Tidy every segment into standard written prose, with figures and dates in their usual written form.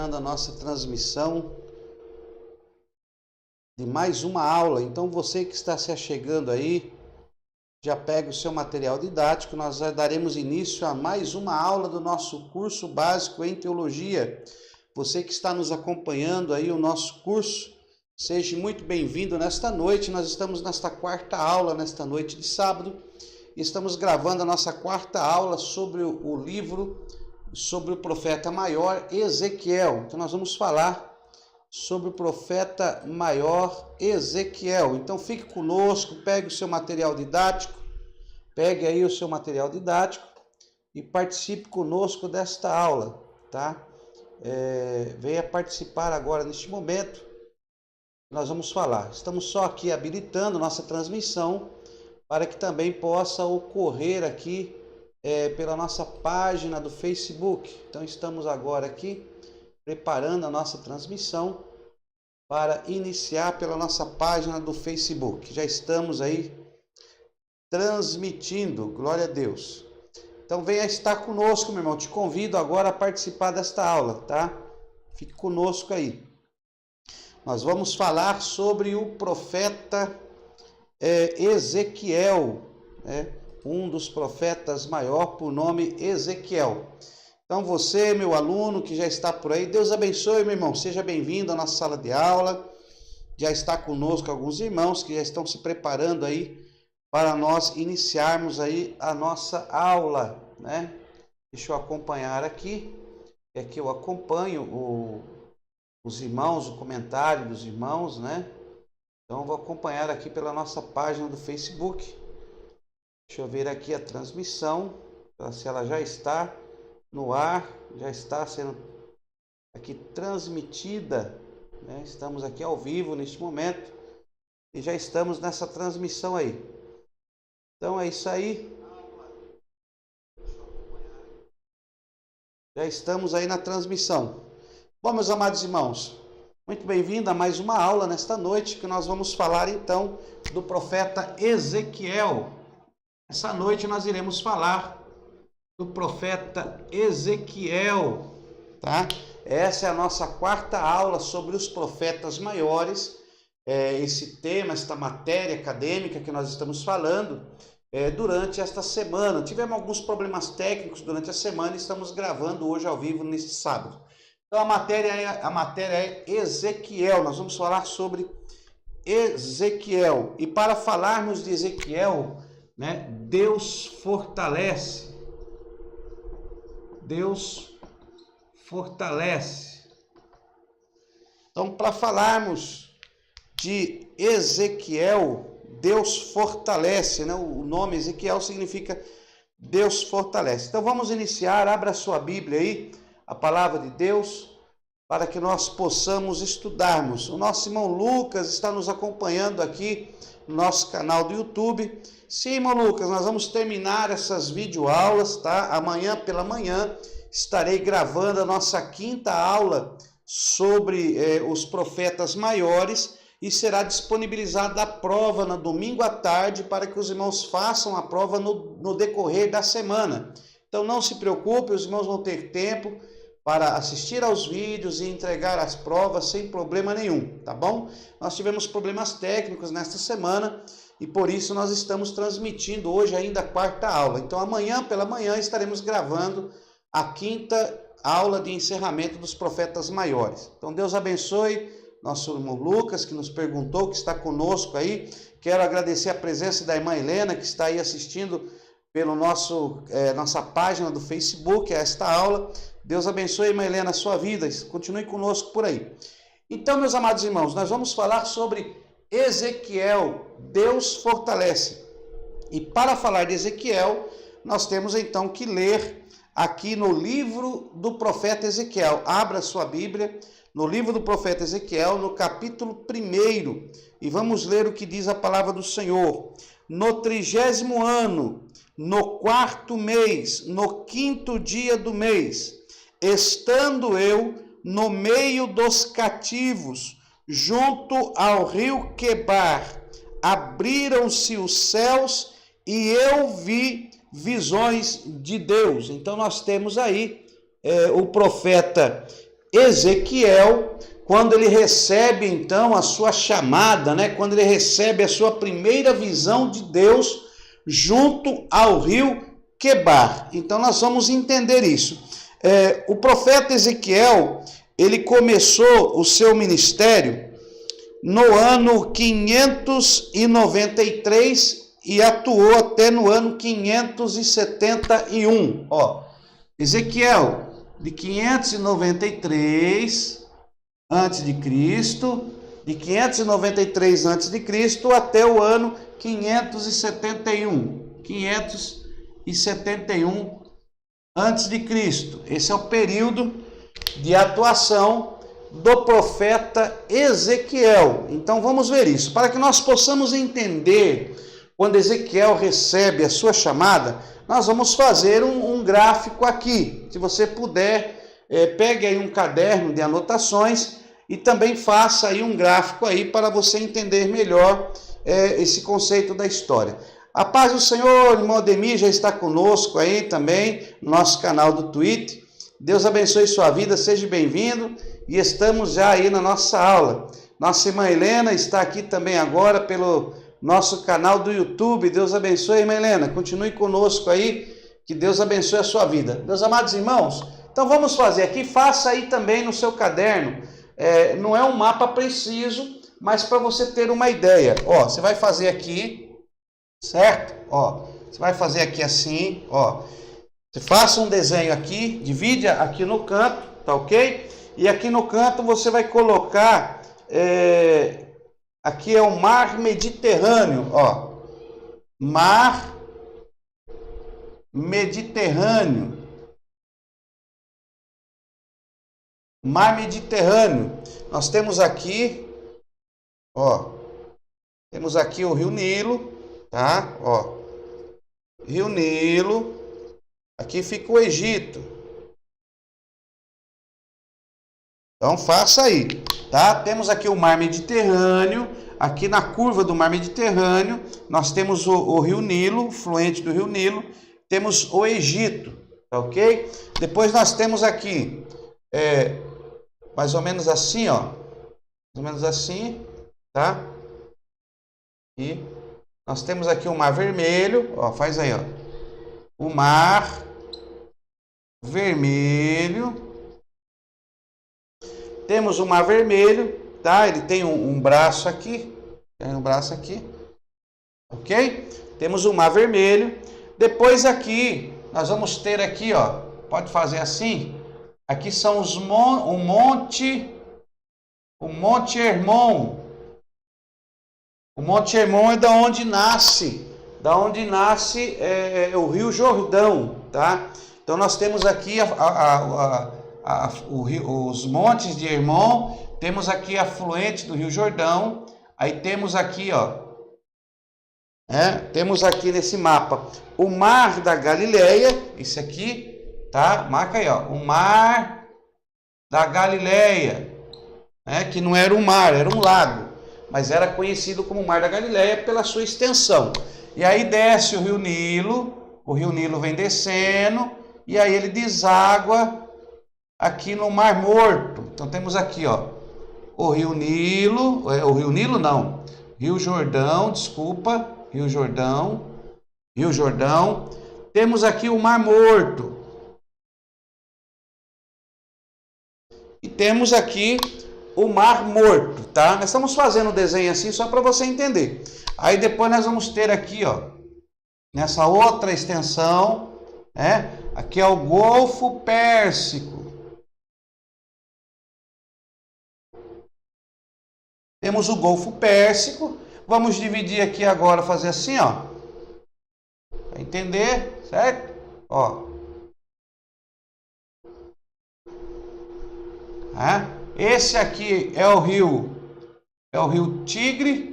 a nossa transmissão de mais uma aula. Então você que está se achegando aí, já pega o seu material didático. Nós daremos início a mais uma aula do nosso curso básico em teologia. Você que está nos acompanhando aí o nosso curso, seja muito bem-vindo nesta noite. Nós estamos nesta quarta aula, nesta noite de sábado, e estamos gravando a nossa quarta aula sobre o livro, sobre o profeta maior Ezequiel. Então nós vamos falar sobre o profeta maior Ezequiel. Então fique conosco, pegue o seu material didático, e participe conosco desta aula, tá? Venha participar agora neste momento. Nós vamos falar. Estamos só aqui habilitando nossa transmissão para que também possa ocorrer aqui pela nossa página do Facebook. Então estamos agora aqui preparando a nossa transmissão para iniciar pela nossa página do Facebook. Já estamos aí transmitindo, glória a Deus. Então venha estar conosco, meu irmão. Te convido agora a participar desta aula, tá? Fique conosco aí. Nós vamos falar sobre o profeta Ezequiel, um dos profetas maior, por nome Ezequiel. Então você, meu aluno que já está por aí, Deus abençoe, meu irmão. Seja bem-vindo à nossa sala de aula. Já está conosco alguns irmãos que já estão se preparando aí para nós iniciarmos aí a nossa aula, né? Deixa eu acompanhar aqui. É que eu acompanho os irmãos, o comentário dos irmãos, né? Então eu vou acompanhar aqui pela nossa página do Facebook. Deixa eu ver aqui a transmissão, se ela já está no ar, já está sendo aqui transmitida, né? Estamos aqui ao vivo neste momento e já estamos nessa transmissão aí. Então é isso aí. Já estamos aí na transmissão. Bom, meus amados irmãos, muito bem-vindo a mais uma aula nesta noite, que nós vamos falar então do profeta Ezequiel. Essa noite nós iremos falar do profeta Ezequiel, tá? Essa é a nossa quarta aula sobre os profetas maiores. Esse tema, esta matéria acadêmica que nós estamos falando durante esta semana. Tivemos alguns problemas técnicos durante a semana e estamos gravando hoje ao vivo neste sábado. Então a matéria é Ezequiel. Nós vamos falar sobre Ezequiel. E para falarmos de Ezequiel, né, Deus fortalece. Deus fortalece. Então, para falarmos de Ezequiel, Deus fortalece, né? O nome Ezequiel significa Deus fortalece. Então, vamos iniciar. Abra a sua Bíblia aí, a palavra de Deus, para que nós possamos estudarmos. O nosso irmão Lucas está nos acompanhando aqui no nosso canal do YouTube. Sim, irmão Lucas, nós vamos terminar essas videoaulas, tá? Amanhã pela manhã estarei gravando a nossa quinta aula sobre os profetas maiores e será disponibilizada a prova no domingo à tarde para que os irmãos façam a prova no decorrer da semana. Então não se preocupe, os irmãos vão ter tempo para assistir aos vídeos e entregar as provas sem problema nenhum, tá bom? Nós tivemos problemas técnicos nesta semana e por isso nós estamos transmitindo hoje ainda a quarta aula. Então amanhã pela manhã estaremos gravando a quinta aula de encerramento dos profetas maiores. Então Deus abençoe nosso irmão Lucas, que nos perguntou, que está conosco aí. Quero agradecer a presença da irmã Helena, que está aí assistindo pelo nossa página do Facebook a esta aula. Deus abençoe, irmã Helena, a sua vida. Continue conosco por aí. Então, meus amados irmãos, nós vamos falar sobre Ezequiel. Deus fortalece. E para falar de Ezequiel, nós temos então que ler aqui no livro do profeta Ezequiel. Abra sua Bíblia no livro do profeta Ezequiel, no capítulo 1, e vamos ler o que diz a palavra do Senhor. No 30º ano, no 4º mês, no 5º dia do mês, estando eu no meio dos cativos, junto ao rio Quebar, abriram-se os céus e eu vi visões de Deus. Então nós temos aí o profeta Ezequiel, quando ele recebe então a sua chamada, né? Quando ele recebe a sua primeira visão de Deus junto ao rio Quebar. Então nós vamos entender isso. O profeta Ezequiel, ele começou o seu ministério no ano 593 e atuou até no ano 571. Ezequiel, de 593 antes de Cristo, de 593 antes de Cristo até o ano 571 antes de Cristo. Esse é o período de atuação do profeta Ezequiel. Então vamos ver isso, para que nós possamos entender quando Ezequiel recebe a sua chamada. Nós vamos fazer um gráfico aqui. Se você puder, pegue aí um caderno de anotações e também faça aí um gráfico aí para você entender melhor esse conceito da história. A paz do Senhor, irmão Ademir já está conosco aí também no nosso canal do Twitter. Deus abençoe sua vida, seja bem-vindo. E estamos já aí na nossa aula. Nossa irmã Helena está aqui também agora pelo nosso canal do YouTube. Deus abençoe, irmã Helena. Continue conosco aí, que Deus abençoe a sua vida. Meus amados irmãos, então vamos fazer aqui, faça aí também no seu caderno. Não é um mapa preciso, mas para você ter uma ideia. Você vai fazer aqui, certo? Você vai fazer aqui assim, Você faça um desenho aqui, divide aqui no canto, tá ok? E aqui no canto você vai colocar, aqui é o mar Mediterrâneo, mar Mediterrâneo, mar Mediterrâneo. Nós temos aqui, temos aqui o Rio Nilo, tá? Rio Nilo, aqui fica o Egito. Então faça aí, tá? Temos aqui o mar Mediterrâneo, aqui na curva do mar Mediterrâneo, nós temos o Rio Nilo, fluente do Rio Nilo, temos o Egito, tá ok? Depois nós temos aqui, mais ou menos assim, mais ou menos assim, tá? E nós temos aqui o Mar Vermelho, faz aí, o Mar Vermelho. Temos o Mar Vermelho, tá? Ele tem um braço aqui, ok? Temos o Mar Vermelho. Depois aqui, nós vamos ter aqui, pode fazer assim. Aqui são o Monte Hermon. O Monte Hermon é da onde nasce o Rio Jordão, tá? Então nós temos aqui os montes de Hermon, temos aqui a afluente do Rio Jordão, aí temos aqui, temos aqui nesse mapa o Mar da Galileia, esse aqui, tá? Marca aí, o Mar da Galileia, que não era um mar, era um lago, mas era conhecido como Mar da Galileia pela sua extensão. E aí desce o Rio Nilo vem descendo, e aí ele deságua aqui no Mar Morto. Então temos aqui, o Rio Jordão, desculpa, Rio Jordão. Temos aqui o Mar Morto. E temos aqui o Mar Morto, tá? Nós estamos fazendo o desenho assim só para você entender. Aí depois nós vamos ter aqui, nessa outra extensão, aqui é o Golfo Pérsico. Temos o Golfo Pérsico. Vamos dividir aqui agora, fazer assim, para entender, certo? Esse aqui é o rio Tigre.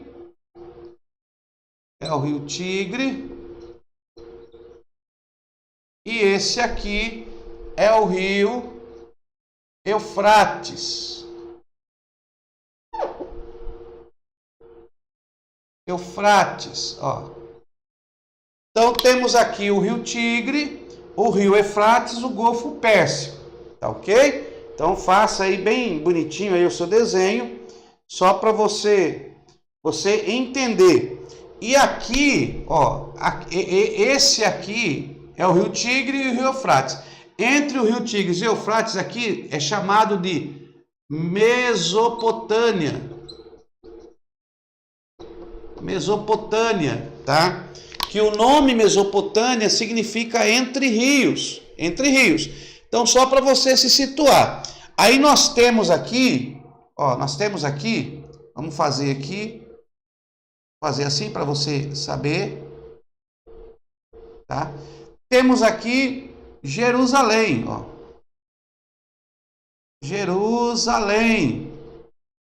E esse aqui é o rio Eufrates. Então temos aqui o rio Tigre, o rio Eufrates, o Golfo Pérsico, tá ok? Então faça aí bem bonitinho aí o seu desenho, só para você entender. E aqui, ó, esse aqui é o Rio Tigre e o Rio Eufrates. Entre o Rio Tigre e o Eufrates aqui é chamado de Mesopotâmia. Mesopotâmia, tá? Que o nome Mesopotâmia significa entre rios, entre rios. Então só para você se situar. Aí nós temos aqui, ó, vamos fazer aqui, fazer assim para você saber, tá? Temos aqui Jerusalém, ó. Jerusalém,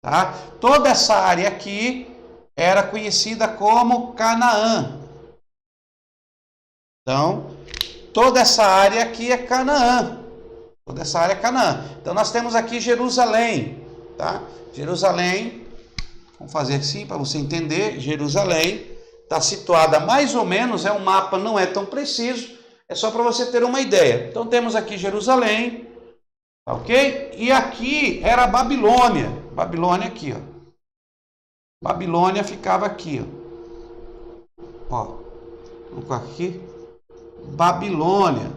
tá? Toda essa área aqui era conhecida como Canaã. Então, toda essa área aqui é Canaã. Toda essa área é Canaã. Então, nós temos aqui Jerusalém, tá? Jerusalém, vamos fazer assim para você entender. Jerusalém está situada mais ou menos, um mapa não é tão preciso, é só para você ter uma ideia. Então, temos aqui Jerusalém, ok? E aqui era a Babilônia. Babilônia aqui, ó. Babilônia ficava aqui, ó. Vamos colocar aqui. Babilônia.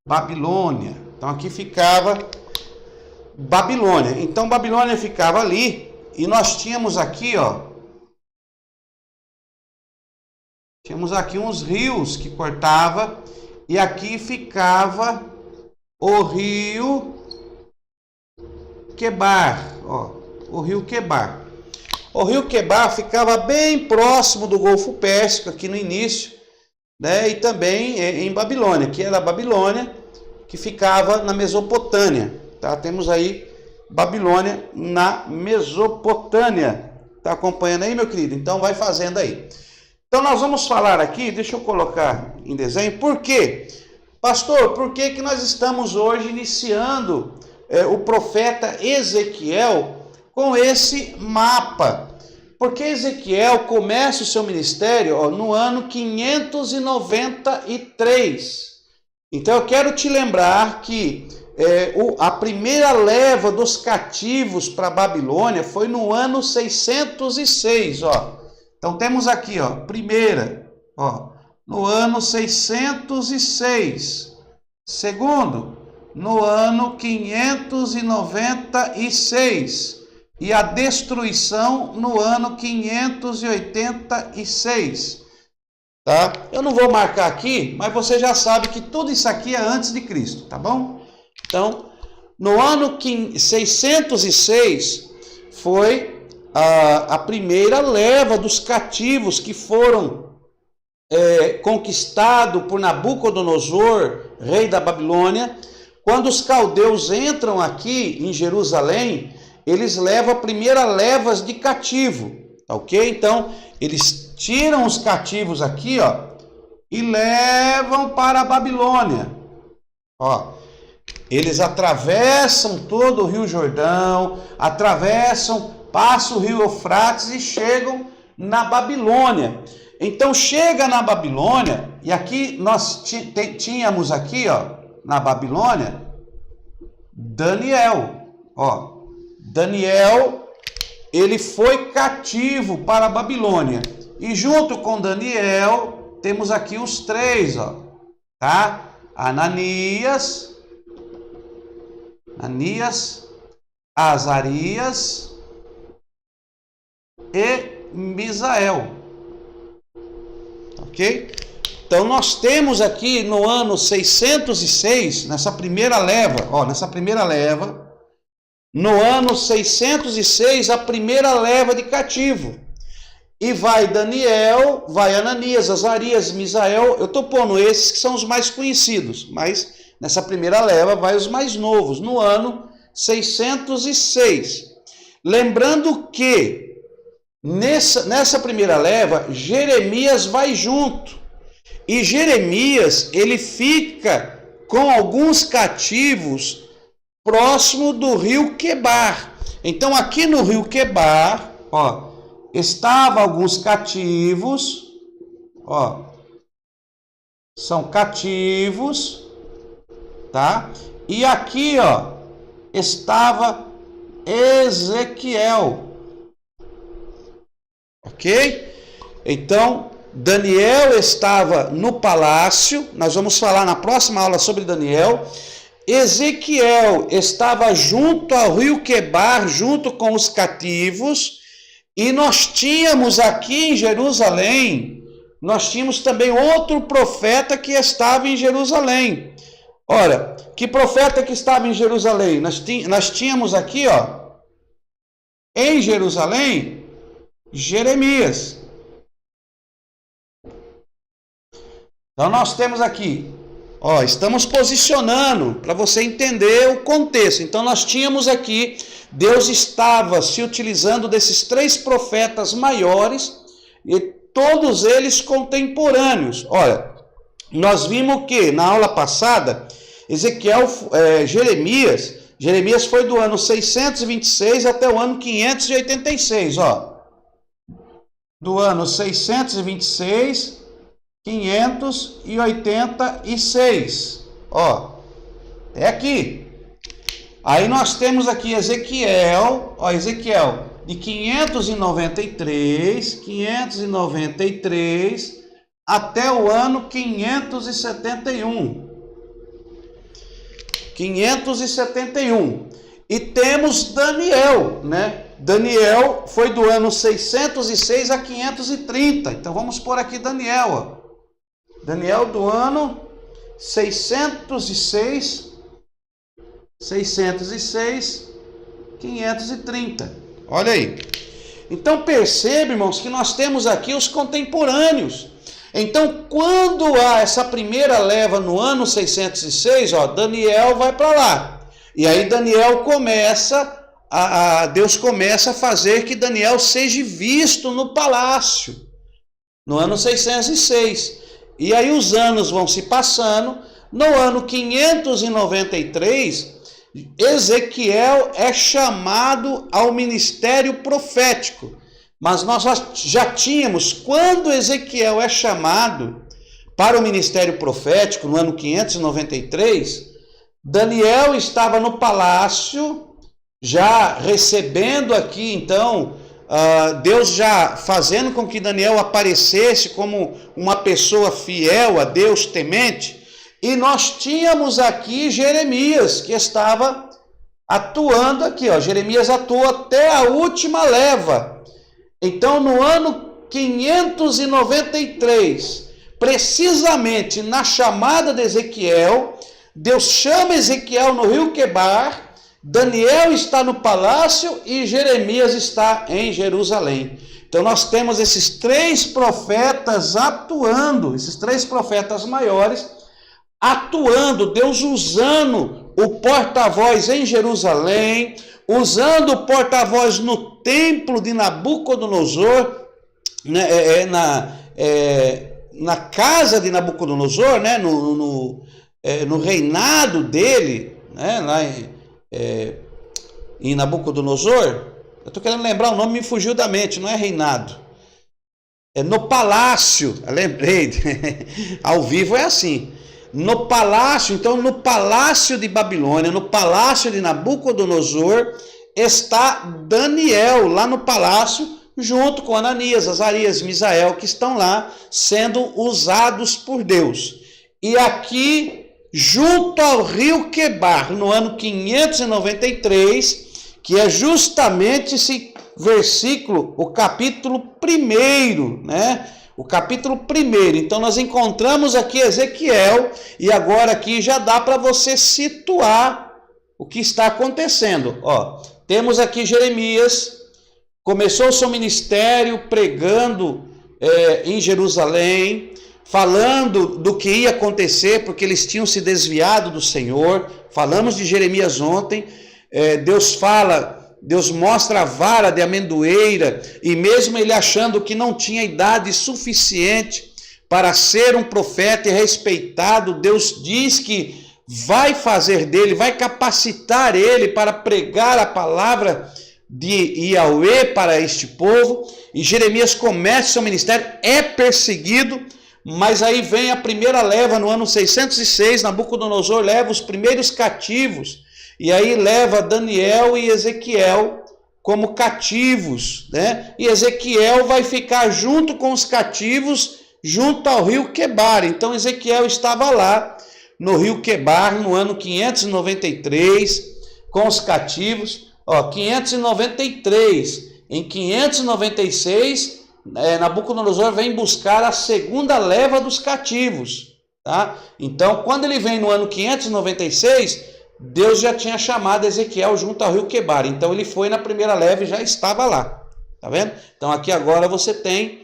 Babilônia. Então aqui ficava Babilônia. Então Babilônia ficava ali e nós tínhamos aqui, ó. Tínhamos aqui uns rios que cortava e aqui ficava o rio Quebar, ó, o rio Quebar. O rio Quebar ficava bem próximo do Golfo Pérsico, aqui no início, né? E também em Babilônia, que era a Babilônia, que ficava na Mesopotâmia, tá? Temos aí Babilônia na Mesopotâmia. Tá acompanhando aí, meu querido? Então vai fazendo aí. Então nós vamos falar aqui, deixa eu colocar em desenho, por quê? Pastor, por que nós estamos hoje iniciando o profeta Ezequiel com esse mapa? Porque Ezequiel começa o seu ministério, ó, no ano 593. Então eu quero te lembrar que a primeira leva dos cativos para a Babilônia foi no ano 606, ó. Então temos aqui, ó, primeira, ó, no ano 606. Segundo, no ano 596. E a destruição no ano 586. Tá? Eu não vou marcar aqui, mas você já sabe que tudo isso aqui é antes de Cristo, tá bom? Então, no ano 606 foi a primeira leva dos cativos que foram conquistados por Nabucodonosor, rei da Babilônia. Quando os caldeus entram aqui em Jerusalém, eles levam a primeira leva de cativo, ok? Então, eles tiram os cativos aqui, ó, e levam para a Babilônia, ó. Eles atravessam todo o Rio Jordão, passam o Rio Eufrates e chegam na Babilônia. Então, chega na Babilônia, e aqui nós tínhamos aqui, ó, na Babilônia, Daniel, ó. Daniel, ele foi cativo para a Babilônia. E junto com Daniel, temos aqui os três, ó, tá? Ananias, Azarias e Misael. Ok? Então nós temos aqui no ano 606, nessa primeira leva, ó, no ano 606, a primeira leva de cativo. E vai Daniel, vai Ananias, Azarias, Misael. Eu estou pondo esses que são os mais conhecidos, mas nessa primeira leva vai os mais novos, no ano 606. Lembrando que nessa primeira leva, Jeremias vai junto. E Jeremias, ele fica com alguns cativos próximo do rio Quebar. Então aqui no rio Quebar, ó, estavam alguns cativos, ó, são cativos, tá? E aqui, ó, estava Ezequiel. Ok? Então, Daniel estava no palácio. Nós vamos falar na próxima aula sobre Daniel. Ezequiel estava junto ao rio Quebar, junto com os cativos. E nós tínhamos aqui em Jerusalém, nós tínhamos também outro profeta que estava em Jerusalém. Ora, que profeta que estava em Jerusalém? Nós tínhamos aqui, ó, em Jerusalém, Jeremias. Então nós temos aqui, ó, estamos posicionando para você entender o contexto. Então nós tínhamos aqui, Deus estava se utilizando desses 3 profetas maiores e todos eles contemporâneos. Olha, nós vimos que na aula passada, Jeremias foi do ano 626 até o ano 586, ó. Do ano 626, 586, ó. É aqui. Aí nós temos aqui Ezequiel, ó, Ezequiel de 593 até o ano 571. 571. E temos Daniel, né? Daniel foi do ano 606 a 530. Então vamos pôr aqui Daniel, ó. Daniel do ano 606, 530. Olha aí. Então percebe, irmãos, que nós temos aqui os contemporâneos. Então, quando há essa primeira leva no ano 606, ó, Daniel vai para lá. E aí Daniel Deus começa a fazer que Daniel seja visto no palácio, no ano 606. E aí os anos vão se passando. No ano 593, Ezequiel é chamado ao ministério profético. Mas nós já tínhamos, quando Ezequiel é chamado para o ministério profético, no ano 593, Daniel estava no palácio, já recebendo aqui, então, Deus já fazendo com que Daniel aparecesse como uma pessoa fiel a Deus, temente. E nós tínhamos aqui Jeremias, que estava atuando aqui, ó. Jeremias atuou até a última leva. Então, no ano 593, precisamente na chamada de Ezequiel, Deus chama Ezequiel no rio Quebar, Daniel está no palácio e Jeremias está em Jerusalém. Então, nós temos esses 3 profetas atuando, esses 3 profetas maiores atuando, Deus usando o porta-voz em Jerusalém, usando o porta-voz no templo de Nabucodonosor, né, na casa de Nabucodonosor, né, no reinado dele, né, lá em Nabucodonosor. Eu estou querendo lembrar o nome, me fugiu da mente, não é reinado. É no palácio, eu lembrei, ao vivo é assim. No palácio, então no palácio de Babilônia, no palácio de Nabucodonosor, está Daniel lá no palácio, junto com Ananias, Azarias, Misael, que estão lá sendo usados por Deus. E aqui, junto ao rio Quebar, no ano 593, que é justamente esse versículo, o capítulo 1, né? O capítulo 1. Então nós encontramos aqui Ezequiel e agora aqui já dá para você situar o que está acontecendo. Ó, temos aqui Jeremias, começou o seu ministério pregando em Jerusalém, falando do que ia acontecer, porque eles tinham se desviado do Senhor. Falamos de Jeremias ontem. Deus mostra a vara de amendoeira, e mesmo ele achando que não tinha idade suficiente para ser um profeta e respeitado, Deus diz que vai fazer dele, vai capacitar ele para pregar a palavra de Yahweh para este povo. E Jeremias começa seu ministério, é perseguido, Mas aí vem a primeira leva no ano 606, Nabucodonosor leva os primeiros cativos, e aí leva Daniel e Ezequiel como cativos, né? E Ezequiel vai ficar junto com os cativos, junto ao rio Quebar. Então Ezequiel estava lá no rio Quebar no ano 593 com os cativos. 593. Em 596, Nabucodonosor vem buscar a segunda leva dos cativos, tá? Então, quando ele vem no ano 596, Deus já tinha chamado Ezequiel junto ao rio Quebar. Então ele foi na primeira leva e já estava lá. Tá vendo? Então aqui agora você tem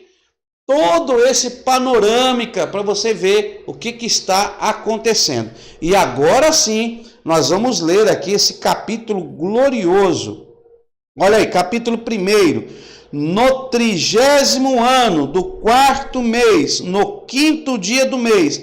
todo esse panorâmica para você ver o que está acontecendo. E agora sim, nós vamos ler aqui esse capítulo glorioso. Olha aí, capítulo 1. No 30º ano do 4º mês, no 5º dia do mês,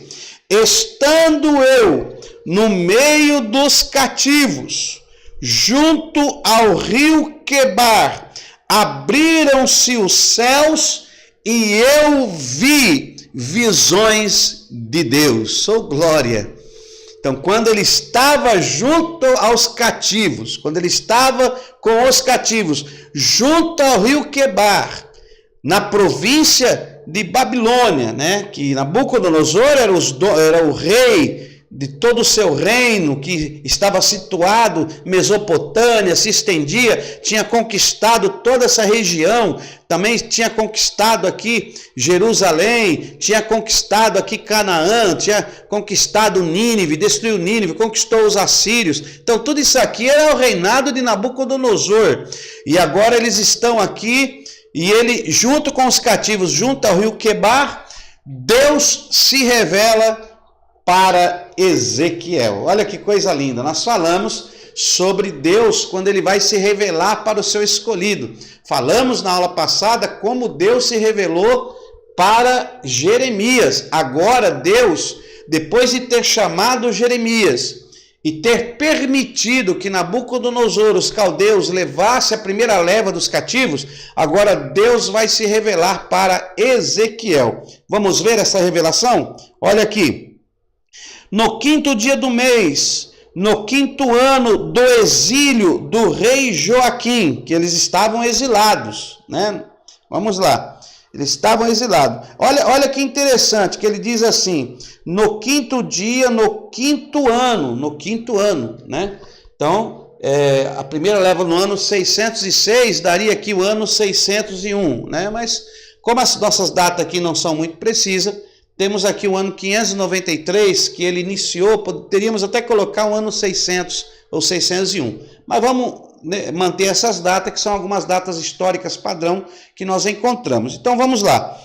estando eu no meio dos cativos, junto ao rio Quebar, abriram-se os céus e eu vi visões de Deus. Sou glória. Então, quando ele estava junto aos cativos, quando ele estava com os cativos, junto ao rio Quebar, na província de Babilônia, né? Que Nabucodonosor era o rei de todo o seu reino, que estava situado em Mesopotâmia, se estendia, tinha conquistado toda essa região, também tinha conquistado aqui Jerusalém, tinha conquistado aqui Canaã, tinha conquistado Nínive, destruiu Nínive, conquistou os assírios. Então tudo isso aqui era o reinado de Nabucodonosor. E agora eles estão aqui, e ele, junto com os cativos, junto ao rio Quebar, Deus se revela para Ezequiel. Olha que coisa linda. Nós falamos sobre Deus quando ele vai se revelar para o seu escolhido. Falamos na aula passada como Deus se revelou para Jeremias. Agora Deus, depois de ter chamado Jeremias e ter permitido que Nabucodonosor, os caldeus, levasse a primeira leva dos cativos, agora Deus vai se revelar para Ezequiel. Vamos ver essa revelação? Olha aqui. No 5º dia do mês, no 5º ano do exílio do rei Joaquim, que eles estavam exilados, né? Vamos lá, eles estavam exilados. Olha que interessante, que ele diz assim, no 5º dia, no 5º ano, né? Então, a primeira leva no ano 606, daria aqui o ano 601, né? Mas, como as nossas datas aqui não são muito precisas, temos aqui o ano 593, que ele iniciou, poderíamos até colocar o ano 600 ou 601. Mas vamos manter essas datas, que são algumas datas históricas padrão que nós encontramos. Então vamos lá.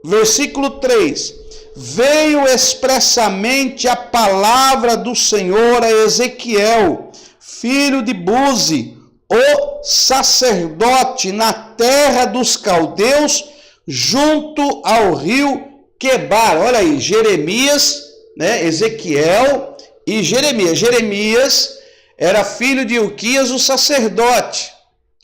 Versículo 3. Veio expressamente a palavra do Senhor a Ezequiel, filho de Buzi, o sacerdote, na terra dos caldeus, junto ao rio Quebar. Olha aí, Jeremias, né? Ezequiel e Jeremias. Jeremias era filho de Ilquias, o sacerdote.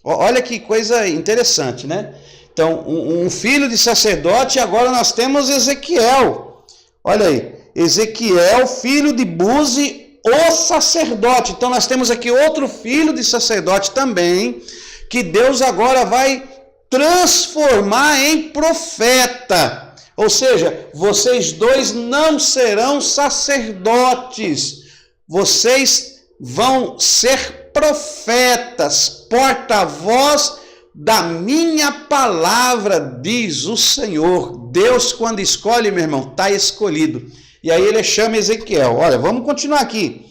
Olha que coisa interessante, né? Então, um filho de sacerdote, e agora nós temos Ezequiel. Olha aí, Ezequiel, filho de Buzi, o sacerdote. Então, nós temos aqui outro filho de sacerdote também, que Deus agora vai transformar em profeta. Ou seja, vocês dois não serão sacerdotes, vocês vão ser profetas, porta-voz da minha palavra, diz o Senhor. Deus, quando escolhe, meu irmão, está escolhido. E aí ele chama Ezequiel. Olha, vamos continuar aqui.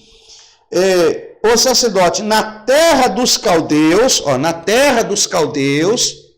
O sacerdote na terra dos caldeus,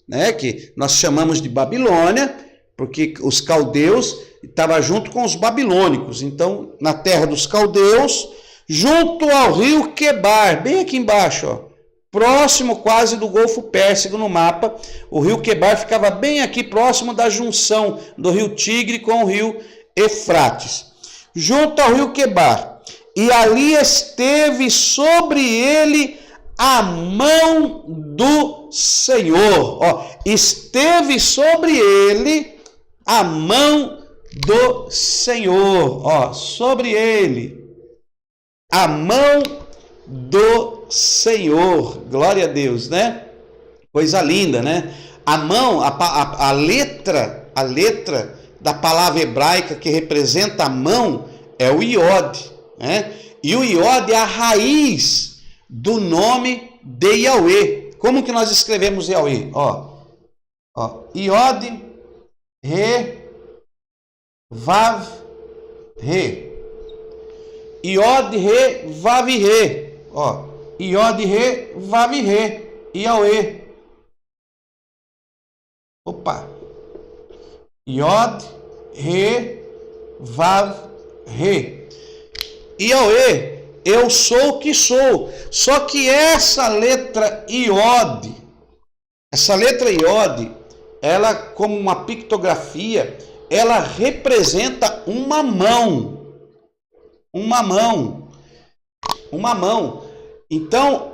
né, que nós chamamos de Babilônia, porque os caldeus estavam junto com os babilônicos. Então, na terra dos caldeus, junto ao rio Quebar, bem aqui embaixo, ó, próximo quase do Golfo Pérsico no mapa, o rio Quebar ficava bem aqui próximo da junção do rio Tigre com o rio Eufrates. Junto ao rio Quebar, e ali esteve sobre ele a mão do Senhor. Ó, esteve sobre ele a mão do Senhor, ó, sobre ele, a mão do Senhor, glória a Deus, né? Coisa linda, né? A mão, a letra da palavra hebraica que representa a mão é o iode, né? E o iode é a raiz do nome de Yahweh. Como que nós escrevemos Yahweh? Ó, iode, re, vav, re. Iode, re, vav, re. Ó, iode, re, vav, re. Yahweh. Opa. Iod, Re, Vav, Re. Yahweh, eu sou o que sou. Só que essa letra Iod, ela, como uma pictografia, ela representa uma mão. Uma mão. Então,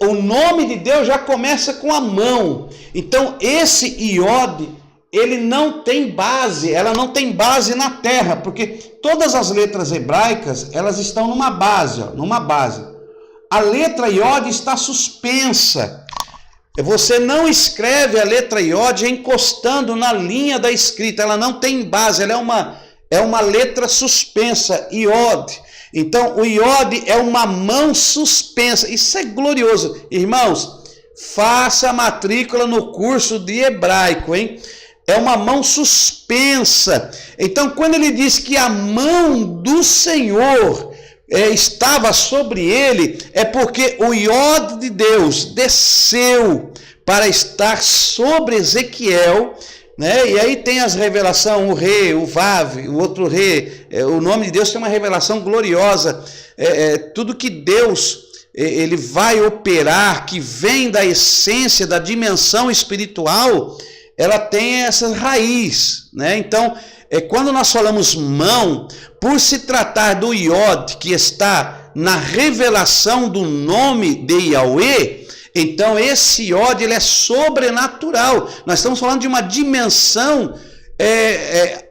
o nome de Deus já começa com a mão. Então, esse iode, ele não tem base, ela não tem base na terra, porque todas as letras hebraicas, elas estão numa base, numa base. A letra iode está suspensa. Você não escreve a letra iode encostando na linha da escrita, ela não tem base, ela é uma letra suspensa, iode. Então, o iode é uma mão suspensa. Isso é glorioso. Irmãos, faça a matrícula no curso de hebraico, hein? É uma mão suspensa. Então, quando ele diz que a mão do Senhor estava sobre ele, é porque o iode de Deus desceu para estar sobre Ezequiel, né? E aí tem as revelações, o Re, o Vav, o outro Re, o nome de Deus tem uma revelação gloriosa, tudo que Deus ele vai operar, que vem da essência, da dimensão espiritual, ela tem essa raiz, né? Então, quando nós falamos mão, por se tratar do iod, que está na revelação do nome de Yahweh, então esse iod ele é sobrenatural. Nós estamos falando de uma dimensão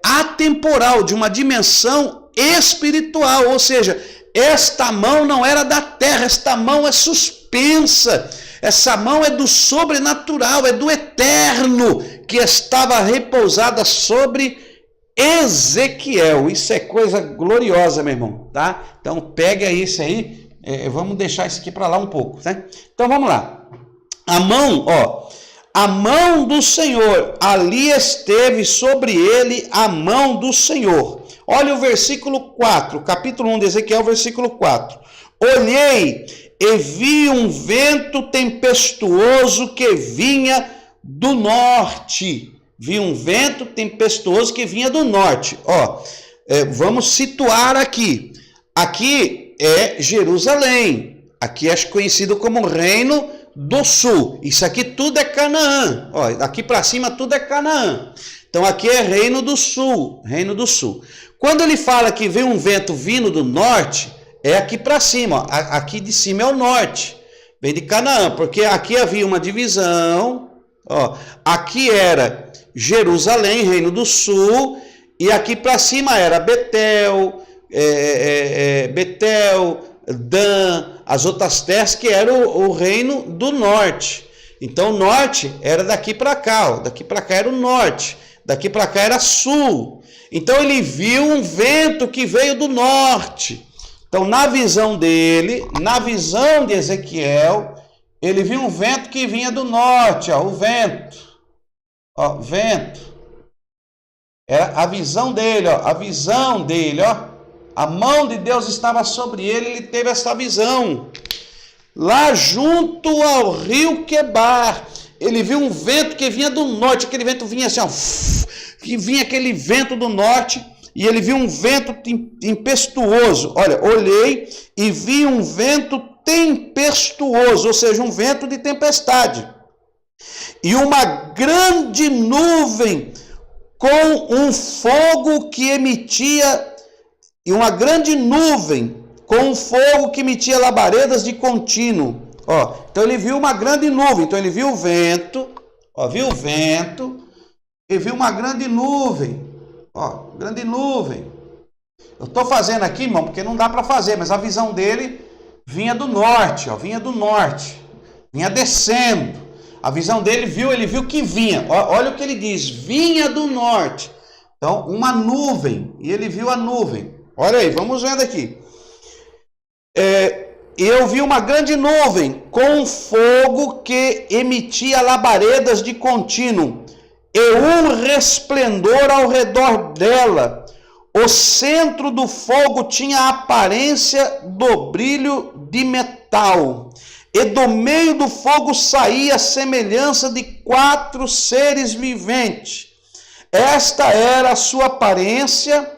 atemporal, de uma dimensão espiritual, ou seja, esta mão não era da terra, esta mão é suspensa, essa mão é do sobrenatural, é do eterno, que estava repousada sobre Ezequiel. Isso é coisa gloriosa, meu irmão, tá? Então pega isso aí, vamos deixar isso aqui para lá um pouco, né? Então vamos lá. A mão, a mão do Senhor, ali esteve sobre ele a mão do Senhor. Olha o versículo 4, capítulo 1 de Ezequiel, versículo 4. Olhei e vi um vento tempestuoso que vinha do norte. Vi um vento tempestuoso que vinha do norte. Vamos situar aqui. Aqui é Jerusalém. Aqui é conhecido como Reino do Sul. Isso aqui tudo é Canaã. Daqui para cima tudo é Canaã. Então aqui é Reino do Sul. Reino do Sul. Quando ele fala que veio um vento vindo do norte, é aqui para cima. Aqui de cima é o norte. Vem de Canaã, porque aqui havia uma divisão. Aqui era Jerusalém, Reino do Sul, e aqui para cima era Betel, Dan, as outras terras que eram o Reino do Norte. Então o norte era daqui para cá, daqui para cá era o norte, daqui para cá era sul. Então ele viu um vento que veio do norte. Então na visão dele, na visão de Ezequiel, ele viu um vento que vinha do norte, o vento. Vento. Era a visão dele, a visão dele, A mão de Deus estava sobre ele, ele teve essa visão. Lá junto ao rio Quebar, ele viu um vento que vinha do norte, aquele vento vinha assim, que vinha aquele vento do norte, e ele viu um vento tempestuoso. Olha, olhei e vi um vento tempestuoso, ou seja, um vento de tempestade. E uma grande nuvem com um fogo que emitia, labaredas de contínuo. Então ele viu uma grande nuvem, então ele viu o vento, ele viu uma grande nuvem. Ó, grande nuvem. Eu estou fazendo aqui, irmão, porque não dá para fazer, mas a visão dele vinha do norte, ó, vinha do norte. Vinha descendo. A visão dele ele viu que vinha. Olha o que ele diz, vinha do norte. Então, uma nuvem, e ele viu a nuvem. Olha aí, vamos vendo aqui. Eu vi uma grande nuvem com fogo que emitia labaredas de contínuo e um resplendor ao redor dela. O centro do fogo tinha a aparência do brilho de metal. E do meio do fogo saía a semelhança de 4 seres viventes. Esta era a sua aparência,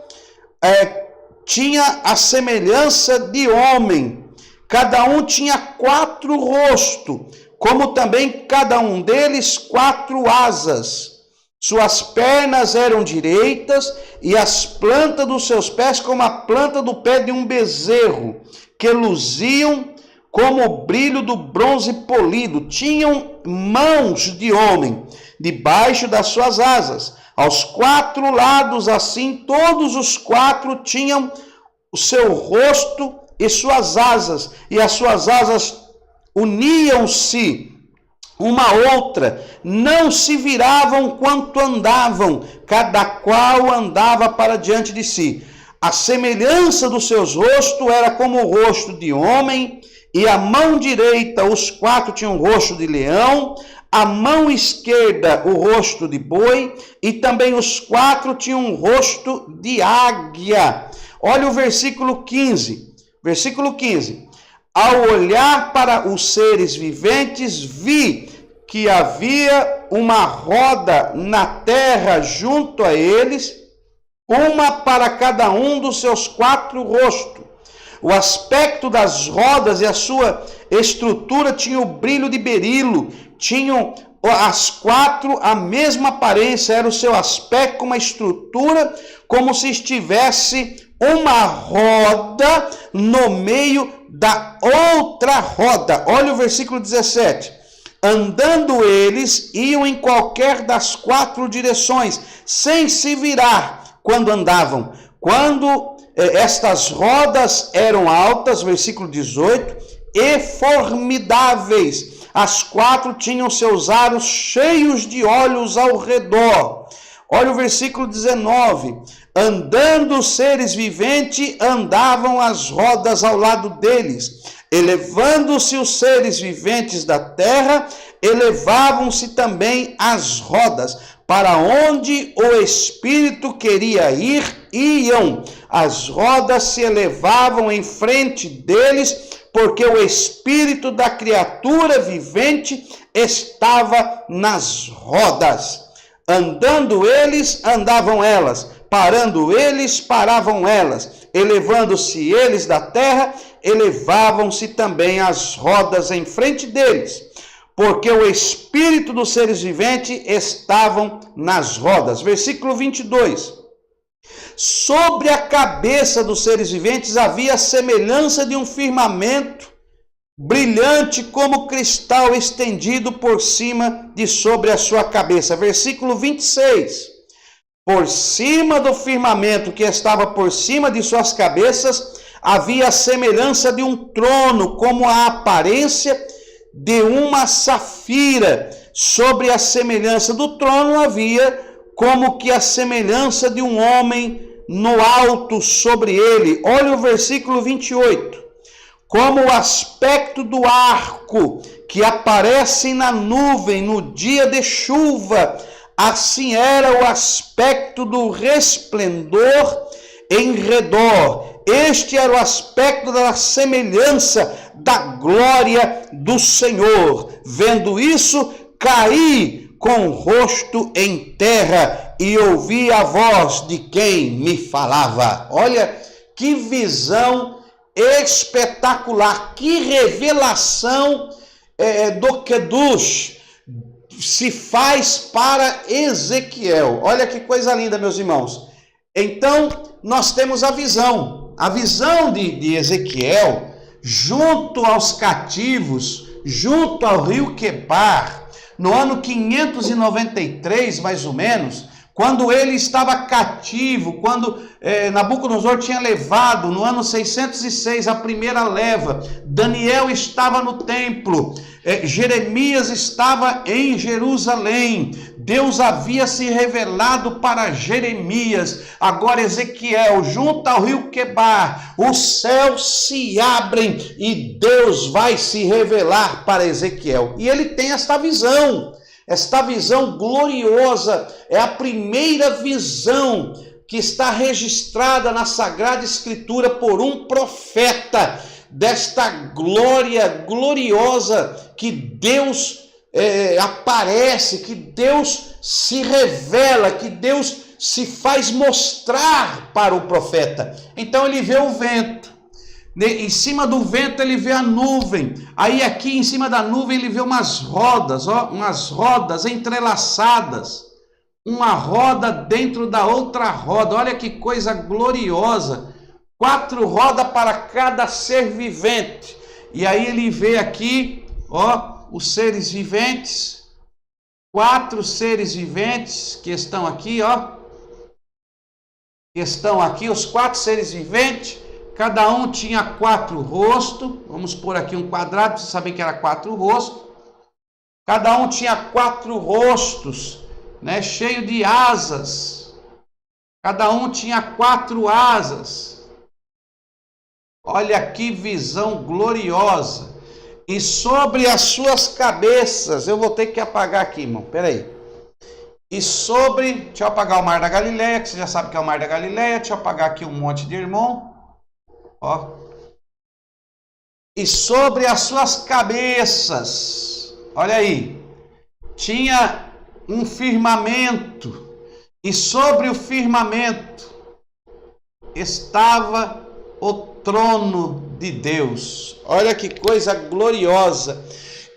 tinha a semelhança de homem. Cada um tinha 4 rostos, como também cada um deles 4 asas. Suas pernas eram direitas e as plantas dos seus pés como a planta do pé de um bezerro, que luziam como o brilho do bronze polido. Tinham mãos de homem debaixo das suas asas. Aos 4 lados, assim, todos os 4 tinham o seu rosto e suas asas, e as suas asas uniam-se uma outra, não se viravam quanto andavam, cada qual andava para diante de si. A semelhança dos seus rostos era como o rosto de homem, e a mão direita, os 4 tinham o rosto de leão, a mão esquerda o rosto de boi, e também os 4 tinham o rosto de águia. Olha o versículo 15. Versículo 15. Ao olhar para os seres viventes, vi que havia uma roda na terra junto a eles, uma para cada um dos seus 4 rostos. O aspecto das rodas e a sua estrutura tinha o brilho de berilo, tinham as 4 a mesma aparência, era o seu aspecto, uma estrutura, como se estivesse uma roda no meio da outra roda. Olha o versículo 17. Andando eles, iam em qualquer das 4 direções, sem se virar quando andavam. Quando estas rodas eram altas, versículo 18, e formidáveis. As 4 tinham seus aros cheios de olhos ao redor. Olha o versículo 19. Andando os seres viventes, andavam as rodas ao lado deles. Elevando-se os seres viventes da terra, elevavam-se também as rodas. Para onde o Espírito queria ir, iam. As rodas se elevavam em frente deles, porque o Espírito da criatura vivente estava nas rodas. Andando eles, andavam elas. Parando eles, paravam elas. Elevando-se eles da terra, elevavam-se também as rodas em frente deles, porque o espírito dos seres viventes estavam nas rodas. Versículo 22. Sobre a cabeça dos seres viventes havia a semelhança de um firmamento brilhante como cristal estendido por cima de sobre a sua cabeça. Versículo 26. Por cima do firmamento que estava por cima de suas cabeças, havia a semelhança de um trono, como a aparência de uma safira. Sobre a semelhança do trono havia como que a semelhança de um homem no alto sobre ele. Olha o versículo 28. Como o aspecto do arco que aparece na nuvem no dia de chuva, assim era o aspecto do resplendor em redor. Este era o aspecto da semelhança da glória do Senhor. Vendo isso, caí com o rosto em terra e ouvi a voz de quem me falava. Olha que visão espetacular, que revelação do Kedush se faz para Ezequiel. Olha que coisa linda, meus irmãos. Então, nós temos a visão de Ezequiel, junto aos cativos, junto ao rio Quebar, no ano 593, mais ou menos, quando ele estava cativo, quando Nabucodonosor tinha levado, no ano 606, a primeira leva, Daniel estava no templo, Jeremias estava em Jerusalém, Deus havia se revelado para Jeremias, agora Ezequiel, junto ao rio Quebar, os céus se abrem e Deus vai se revelar para Ezequiel, e ele tem esta visão gloriosa, é a primeira visão que está registrada na Sagrada Escritura por um profeta, desta glória gloriosa que Deus aparece, que Deus se revela, que Deus se faz mostrar para o profeta. Então ele vê o vento. Em cima do vento ele vê a nuvem, aí aqui em cima da nuvem ele vê umas rodas, umas rodas entrelaçadas, uma roda dentro da outra roda, olha que coisa gloriosa, 4 rodas para cada ser vivente, e aí ele vê aqui, os seres viventes, 4 seres viventes que estão aqui, estão aqui, os 4 seres viventes, cada um tinha 4 rostos, vamos pôr aqui um quadrado, para você saber que era 4 rostos, cada um tinha 4 rostos, né, cheio de asas, cada um tinha 4 asas, olha que visão gloriosa, e sobre as suas cabeças, eu vou ter que apagar aqui, irmão, peraí, deixa eu apagar o Mar da Galileia, que você já sabe que é o Mar da Galileia, deixa eu apagar aqui um monte de irmão, e sobre as suas cabeças, olha aí, tinha um firmamento, e sobre o firmamento estava o trono de Deus. Olha que coisa gloriosa.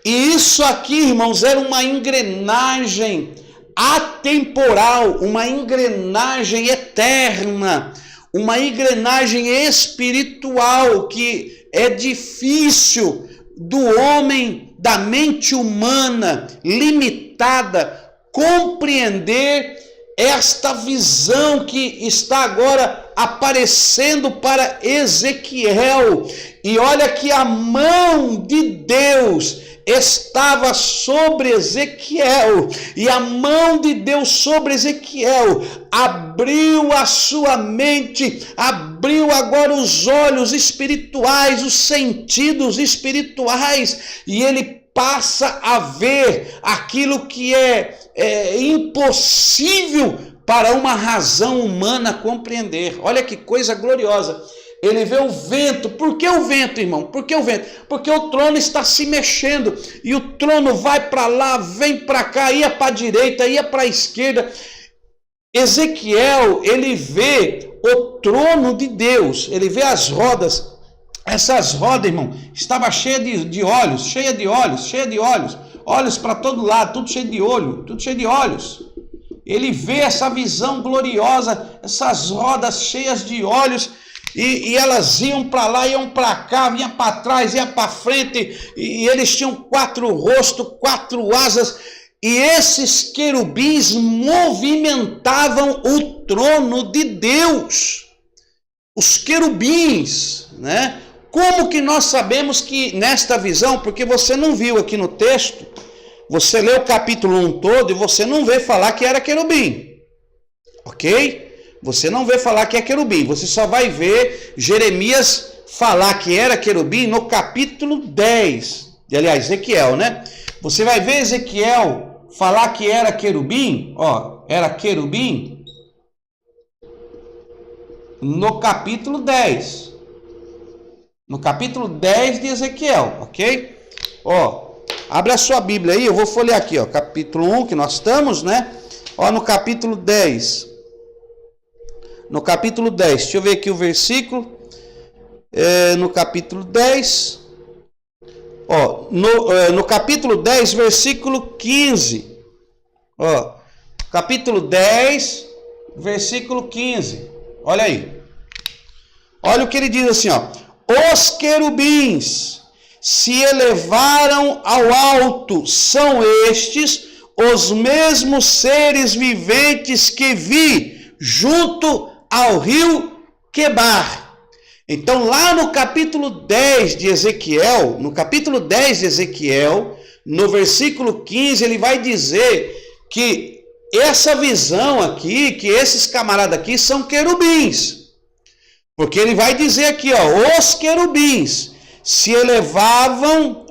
E isso aqui, irmãos, era uma engrenagem atemporal, uma engrenagem eterna, uma engrenagem espiritual que é difícil do homem, da mente humana limitada, compreender esta visão que está agora aparecendo para Ezequiel. E olha que a mão de Deus estava sobre Ezequiel, e a mão de Deus sobre Ezequiel abriu a sua mente, abriu agora os olhos espirituais, os sentidos espirituais, e ele passa a ver aquilo que é impossível para uma razão humana compreender. Olha que coisa gloriosa. Ele vê o vento. Por que o vento, irmão? Por que o vento? Porque o trono está se mexendo. E o trono vai para lá, vem para cá, ia para a direita, ia para a esquerda. Ezequiel, ele vê o trono de Deus. Ele vê as rodas. Essas rodas, irmão, estava cheia de olhos, cheia de olhos. Olhos para todo lado, tudo cheio de olho, tudo cheio de olhos. Ele vê essa visão gloriosa, essas rodas cheias de olhos. E elas iam para lá, iam para cá, vinham para trás, iam para frente, e eles tinham 4 rostos, 4 asas, e esses querubins movimentavam o trono de Deus. Os querubins, né? Como que nós sabemos que nesta visão, porque você não viu aqui no texto, você lê o capítulo 1 todo e você não vê falar que era querubim, ok? Você não vê falar que é querubim, você só vai ver Jeremias falar que era querubim no capítulo 10, aliás, Ezequiel, né? Você vai ver Ezequiel falar que era querubim, era querubim no capítulo 10. No capítulo 10 de Ezequiel, ok? Abre a sua Bíblia aí, eu vou folhear aqui, capítulo 1 que nós estamos, né? No capítulo 10. No capítulo 10, deixa eu ver aqui o versículo, no capítulo 10, no capítulo 10, versículo 15, capítulo 10, versículo 15, olha aí, olha o que ele diz assim, os querubins se elevaram ao alto. São estes os mesmos seres viventes que vi junto ao rio Quebar. Então, lá no capítulo 10 de Ezequiel, no versículo 15, ele vai dizer que essa visão aqui, que esses camaradas aqui são querubins. Porque ele vai dizer aqui, ó, os querubins se elevaram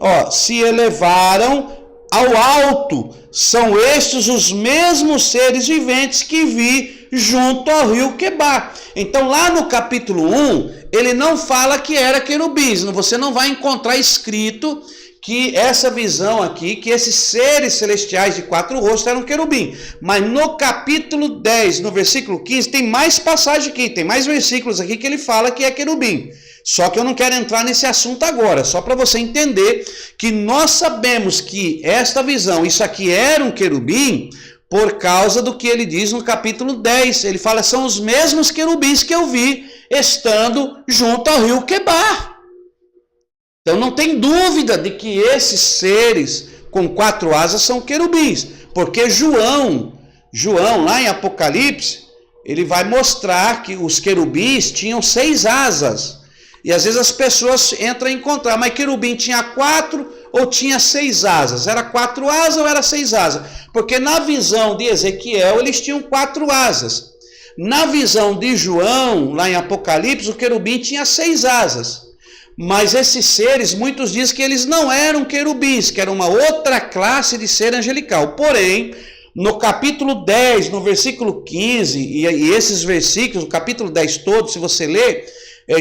ao alto. São estes os mesmos seres viventes que vi junto ao rio Quebar. Então, lá no capítulo 1, ele não fala que era querubins. Você não vai encontrar escrito que essa visão aqui, que esses seres celestiais de 4 rostos eram querubim. Mas no capítulo 10, no versículo 15, tem mais passagem aqui, tem mais versículos aqui que ele fala que é querubim. Só que eu não quero entrar nesse assunto agora, só para você entender que nós sabemos que esta visão, isso aqui era um querubim, por causa do que ele diz no capítulo 10. Ele fala, são os mesmos querubins que eu vi estando junto ao rio Quebar. Então não tem dúvida de que esses seres com 4 asas são querubins, porque João lá em Apocalipse, ele vai mostrar que os querubins tinham 6 asas. E às vezes as pessoas entram em encontrar, mas querubim tinha 4 ou tinha 6 asas? Era 4 asas ou era 6 asas? Porque na visão de Ezequiel eles tinham 4 asas. Na visão de João, lá em Apocalipse, o querubim tinha 6 asas. Mas esses seres, muitos dizem que eles não eram querubins, que era uma outra classe de ser angelical. Porém, no capítulo 10, no versículo 15, e esses versículos, o capítulo 10 todo, se você ler,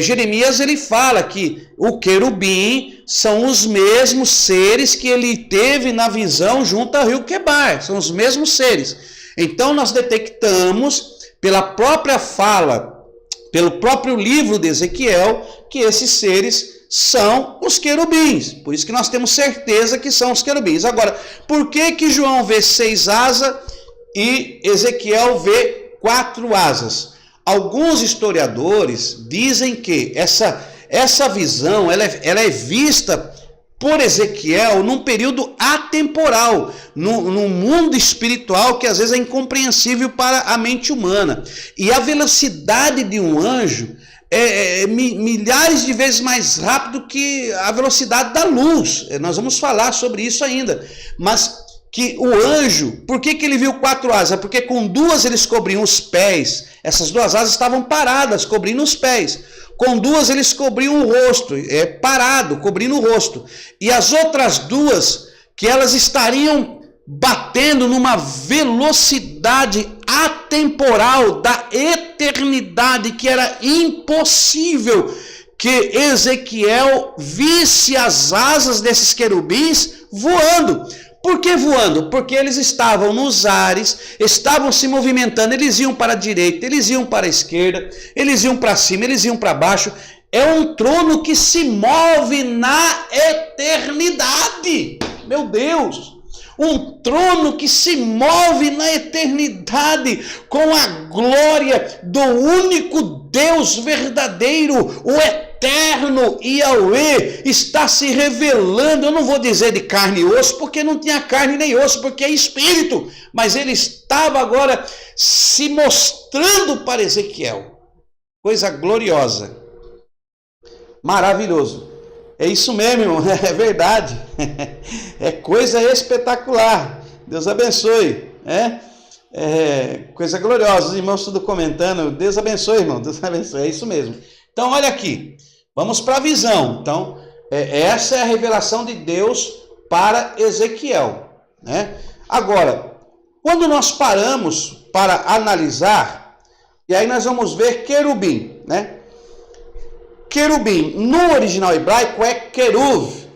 Jeremias ele fala que o querubim são os mesmos seres que ele teve na visão junto ao rio Quebar, são os mesmos seres. Então nós detectamos pela própria fala, pelo próprio livro de Ezequiel, que esses seres são os querubins. Por isso que nós temos certeza que são os querubins. Agora, por que João vê 6 asas e Ezequiel vê 4 asas? Alguns historiadores dizem que essa visão ela é vista por Ezequiel num período atemporal, num mundo espiritual que às vezes é incompreensível para a mente humana. E a velocidade de um anjo é milhares de vezes mais rápido que a velocidade da luz. Nós vamos falar sobre isso ainda. Mas que o anjo, por que ele viu 4 asas? Porque com 2 eles cobriam os pés. Essas 2 asas estavam paradas, cobrindo os pés. Com 2 eles cobriam o rosto, parado, cobrindo o rosto. E as outras 2, que elas estariam batendo numa velocidade atemporal da eternidade, que era impossível que Ezequiel visse as asas desses querubins voando. Por que voando? Porque eles estavam nos ares, estavam se movimentando, eles iam para a direita, eles iam para a esquerda, eles iam para cima, eles iam para baixo. É um trono que se move na eternidade. Meu Deus! Um trono que se move na eternidade com a glória do único Deus verdadeiro, o eterno Yahweh está se revelando. Eu não vou dizer de carne e osso, porque não tinha carne nem osso, porque é espírito, mas ele estava agora se mostrando para Ezequiel. Coisa gloriosa, maravilhoso. É isso mesmo, irmão, é verdade, é coisa espetacular. Deus abençoe, coisa gloriosa. Os irmãos tudo comentando, Deus abençoe, irmão, Deus abençoe, é isso mesmo. Então olha aqui, vamos para a visão. Então essa é a revelação de Deus para Ezequiel, né? Agora, quando nós paramos para analisar, e aí nós vamos ver querubim, né? Querubim, no original hebraico é queruv,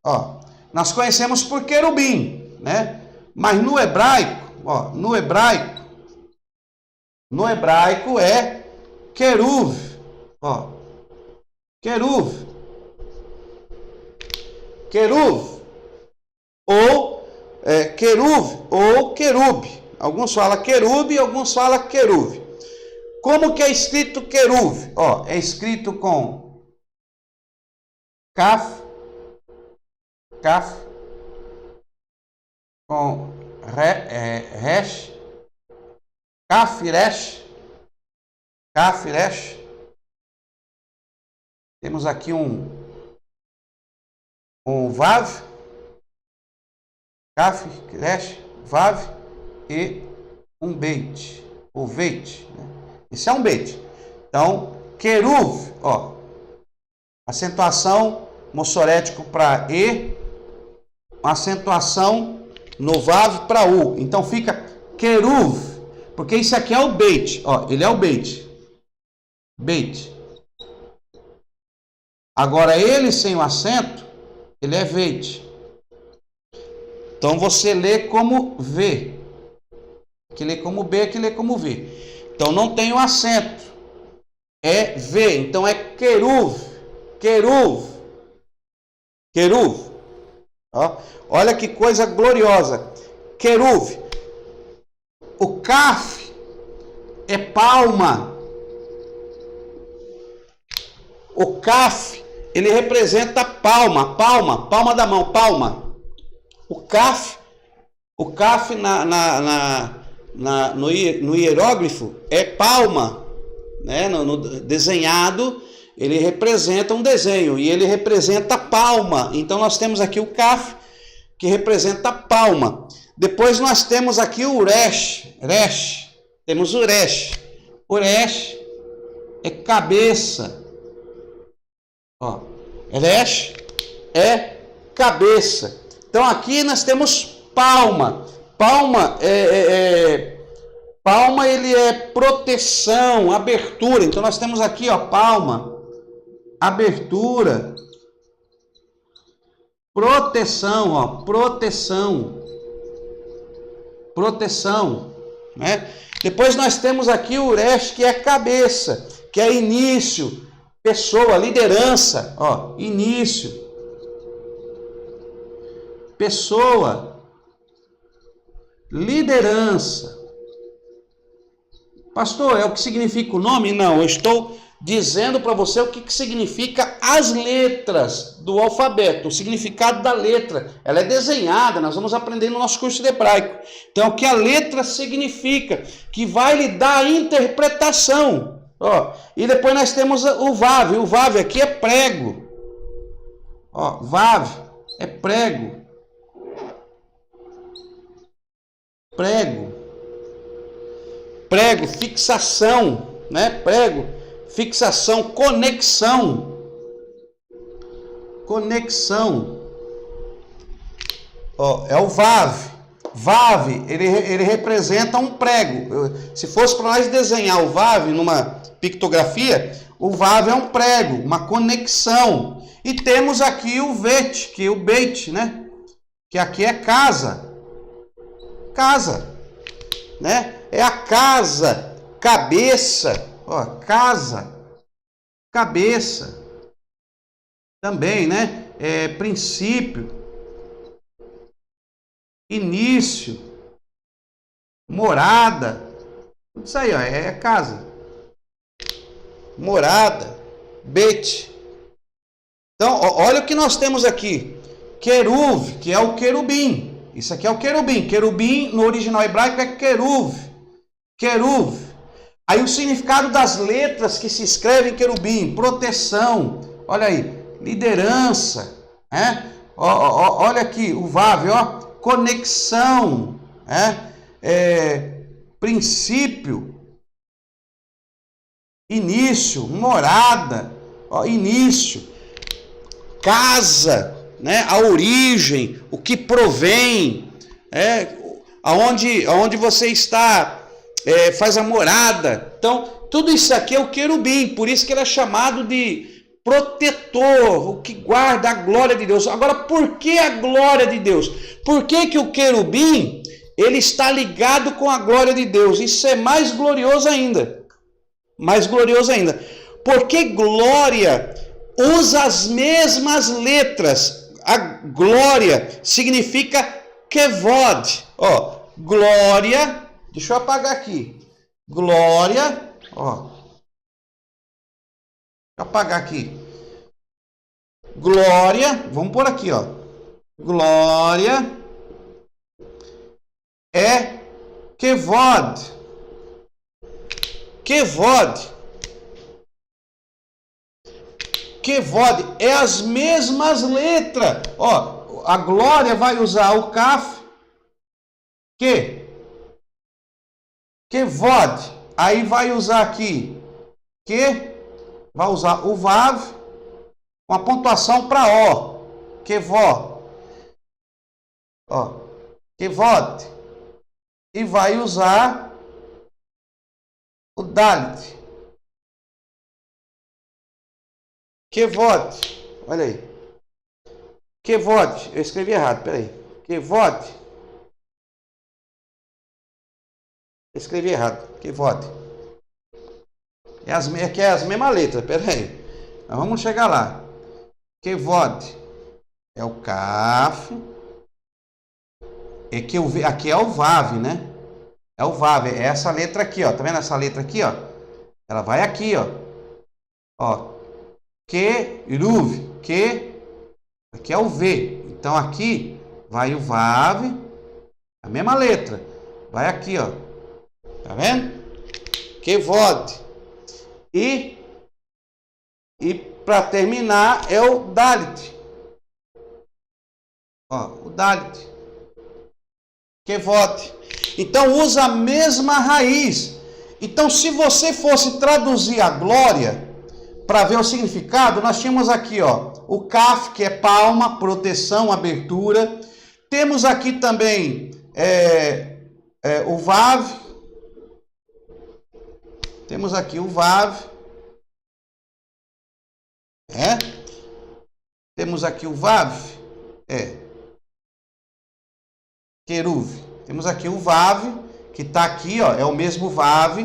ó, nós conhecemos por querubim, né? Mas no hebraico, ó, no hebraico é queruv, ó, queruv, ou queruv, ou querube. Alguns falam querube, alguns falam queruv. Como que é escrito queruv? Ó, é escrito com Kaf, com resh, Kaf, resh. Temos aqui um vav, Kaf, resh, vav e um beit, ou veit, né? Isso é um beit. Então, keruv, ó, acentuação mossorético para e, acentuação no vav para u. Então fica keruv, porque isso aqui é o beit, ó, ele é o beit. Agora ele sem o acento, ele é veit. Então você lê como V. Aqui lê como B, aqui lê como V. Então não tem o acento. É V. Então é keruv. Ó, olha que coisa gloriosa. Keruv. O kaf é palma. O kaf, ele representa palma da mão, palma. O kaf no hieróglifo é palma, né? No desenhado, ele representa um desenho e ele representa palma. Então nós temos aqui o kaf, que representa palma. Depois nós temos aqui o resh. Temos o resh. O resh é cabeça. Ó, resh é cabeça. Então aqui nós temos palma. Palma ele é proteção, abertura. Então nós temos aqui, ó, palma, abertura, proteção, ó, proteção, né? Depois nós temos aqui o resh, que é cabeça, que é início, pessoa, liderança, ó, início, pessoa, liderança. Pastor, é o que significa o nome? Não, eu estou dizendo para você o que significa as letras do alfabeto, o significado da letra. Ela é desenhada, nós vamos aprender no nosso curso de hebraico. Então, o que a letra significa, que vai lhe dar a interpretação. Ó, e depois nós temos o vav. O vav aqui é prego. Ó, vav é prego. Prego, fixação, né? Prego, fixação, conexão. Ó, é o vav. Vav, ele representa um prego. Se fosse para nós desenhar o vav numa pictografia, o vav é um prego, uma conexão. E temos aqui o vet, que é o beit, né? Que aqui é casa, né? É a casa, cabeça, ó, casa, cabeça, também, né? É princípio, início, morada, isso aí, ó, é casa, morada, bet. Então, olha o que nós temos aqui, keruv, que é o querubim. Isso aqui é o querubim. Querubim, no original hebraico, é keruv. Aí o significado das letras que se escrevem querubim, proteção, olha aí, liderança, né? Olha aqui, o vav, ó, conexão, né? Princípio, início, morada, ó, início, casa, né? A origem, o que provém, aonde você está, faz a morada. Então, tudo isso aqui é o querubim, por isso que ele é chamado de protetor, o que guarda a glória de Deus. Agora, por que a glória de Deus? Por que o querubim, ele está ligado com a glória de Deus? Isso é mais glorioso ainda. Porque glória usa as mesmas letras. A glória significa kevod. Ó, glória, deixa eu apagar aqui. Glória, ó. Vou apagar aqui. glória, vamos por aqui, ó. Glória é kevod. Kevod. Kevod é as mesmas letras. Ó, a glória vai usar o kaf, kevod. Aí vai usar aqui vai usar o vav com a pontuação para ó, kevó. Ó, kevod. E vai usar o dalit. Kevod. Olha aí. Kevod. Eu escrevi errado, peraí. Kevod. Eu escrevi errado. Kevod. É as mesmas letras, peraí. Nós vamos chegar lá. Kevod. É o kaf. É que aqui é o vav, né? É o vav. É essa letra aqui, ó. Tá vendo essa letra aqui, ó? Ela vai aqui, ó. Ó. Keruv, aqui é o V. Então aqui vai o vav, a mesma letra. Vai aqui, ó. Tá vendo? Kevod. E para terminar é o dalit. Ó, o dalit. Kevod. Então usa a mesma raiz. Então se você fosse traduzir a glória para ver o significado, nós tínhamos aqui, ó, o kaf, que é palma, proteção, abertura. Temos aqui também o vav. Temos aqui o vav. Temos aqui o vav. Keruv. Temos aqui o vav, que está aqui, ó, é o mesmo vav,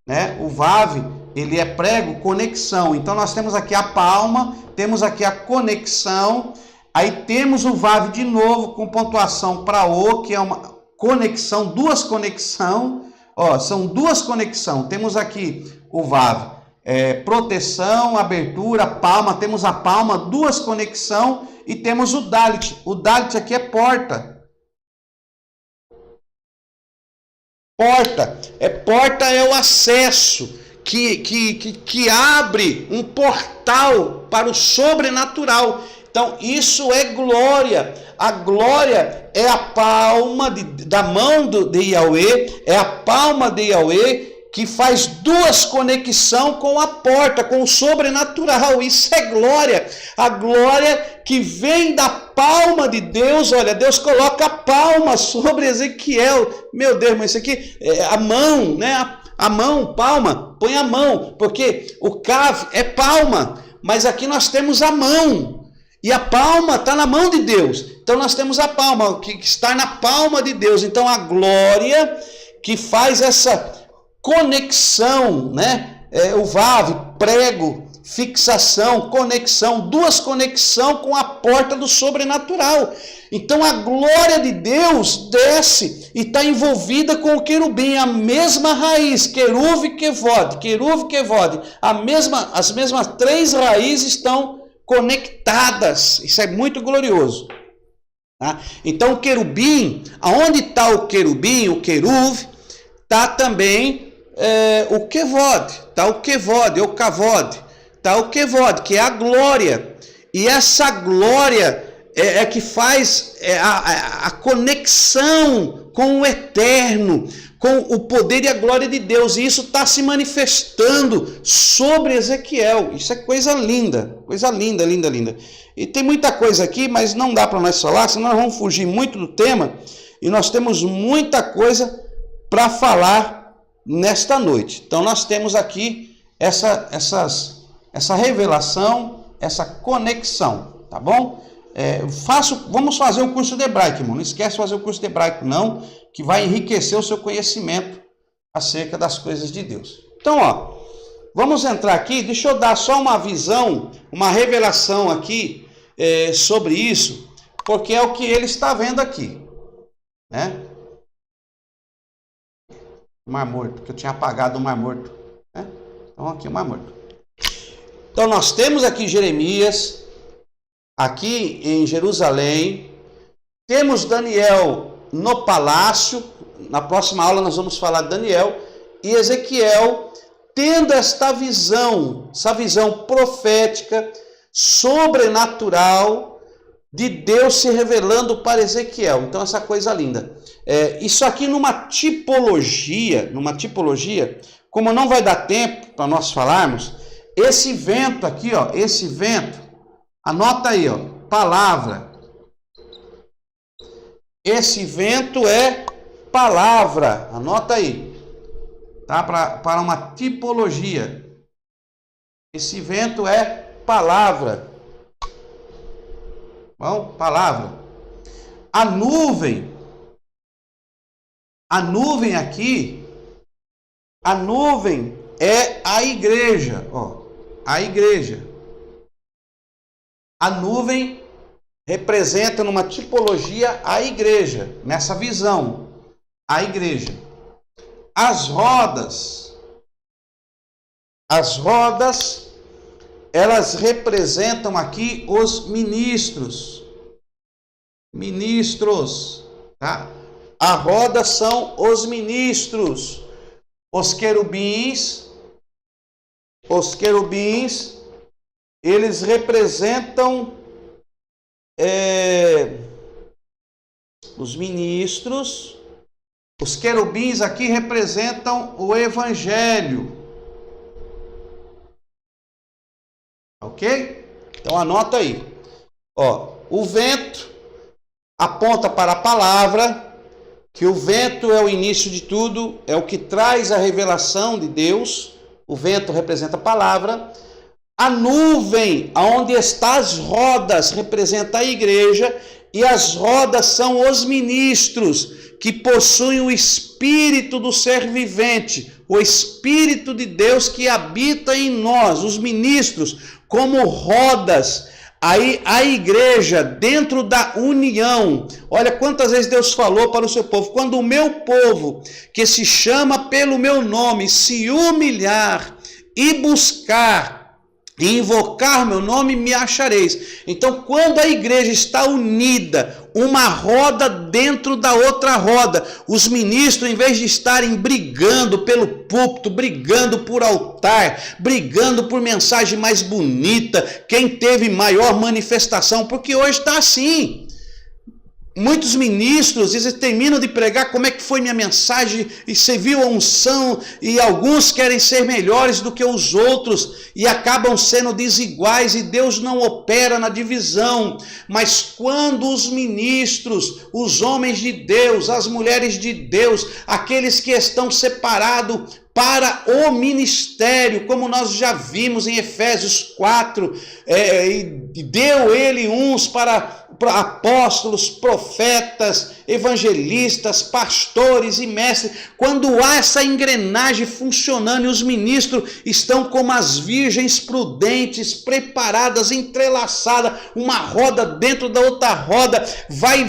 né? O vav, ele é prego conexão. Então nós temos aqui a palma, temos aqui a conexão, aí temos o vav de novo com pontuação para o, que é uma conexão, duas conexão, ó, são duas conexão. Temos aqui o vav, proteção, abertura, palma, temos a palma, duas conexão, e temos o dalit. O dalit aqui é porta. Porta é o acesso que abre um portal para o sobrenatural. Então isso é glória. A glória é a palma da mão de Yahweh, é a palma de Yahweh que faz duas conexão com a porta, com o sobrenatural. Isso é glória. A glória que vem da palma de Deus. Olha, Deus coloca a palma sobre Ezequiel. Meu Deus, mas isso aqui é a mão, né? A mão, palma, põe a mão, porque o kav é palma, mas aqui nós temos a mão. E a palma está na mão de Deus. Então nós temos a palma, que está na palma de Deus. Então a glória que faz essa conexão, né? O vav, prego, fixação, conexão, duas conexão com a porta do sobrenatural. Então a glória de Deus desce e está envolvida com o querubim, a mesma raiz, queruv e kevod, as mesmas três raízes estão conectadas. Isso é muito glorioso. Tá? Então o querubim, aonde está o querubim, o queruv, está também o kevod, está o kevod, o kavod, está o kevod, que é a glória. E essa glória que faz a conexão com o eterno, com o poder e a glória de Deus. E isso está se manifestando sobre Ezequiel. Isso é coisa linda, linda, linda. E tem muita coisa aqui, mas não dá para nós falar, senão nós vamos fugir muito do tema. E nós temos muita coisa para falar nesta noite. Então nós temos aqui essa revelação, essa conexão, tá bom? Vamos fazer o curso de hebraico, irmão. Não esquece de fazer o curso de hebraico, não, que vai enriquecer o seu conhecimento acerca das coisas de Deus. Então, ó, vamos entrar aqui. Deixa eu dar só uma visão, uma revelação aqui sobre isso, porque é o que ele está vendo aqui, né? Mar Morto, que eu tinha apagado o Mar Morto, né? Então aqui o Mar Morto. Então nós temos aqui Jeremias, aqui em Jerusalém. Temos Daniel no palácio. Na próxima aula nós vamos falar de Daniel. E Ezequiel tendo essa visão profética, sobrenatural, de Deus se revelando para Ezequiel. Então, essa coisa linda. Isso aqui numa tipologia, como não vai dar tempo para nós falarmos, esse vento aqui, ó, esse vento, anota aí, ó, palavra. Esse vento é palavra, anota aí, tá? Para uma tipologia. Esse vento é palavra. Bom, palavra. A nuvem aqui, a nuvem é a igreja, ó, a igreja. A nuvem representa numa tipologia a igreja, nessa visão, a igreja. As rodas, elas representam aqui os ministros, tá? A roda são os ministros, os querubins, eles representam os ministros. Os querubins aqui representam o evangelho. Ok? Então anota aí. Ó, o vento aponta para a palavra, que o vento é o início de tudo, é o que traz a revelação de Deus. O vento representa a palavra. A nuvem, onde estão as rodas, representa a igreja, e as rodas são os ministros, que possuem o Espírito do ser vivente, o Espírito de Deus que habita em nós, os ministros, como rodas. Aí a igreja, dentro da união, olha quantas vezes Deus falou para o seu povo: quando o meu povo, que se chama pelo meu nome, se humilhar e buscar e invocar meu nome, me achareis. Então, quando a igreja está unida, uma roda dentro da outra roda, os ministros, em vez de estarem brigando pelo púlpito, brigando por altar, brigando por mensagem mais bonita, quem teve maior manifestação, porque hoje está assim. Muitos ministros, eles terminam de pregar como é que foi minha mensagem, e você viu a unção, e alguns querem ser melhores do que os outros, e acabam sendo desiguais, e Deus não opera na divisão. Mas quando os ministros, os homens de Deus, as mulheres de Deus, aqueles que estão separados para o ministério, como nós já vimos em Efésios 4, e deu ele uns para apóstolos, profetas, evangelistas, pastores e mestres. Quando há essa engrenagem funcionando e os ministros estão como as virgens prudentes, preparadas, entrelaçadas, uma roda dentro da outra roda, vai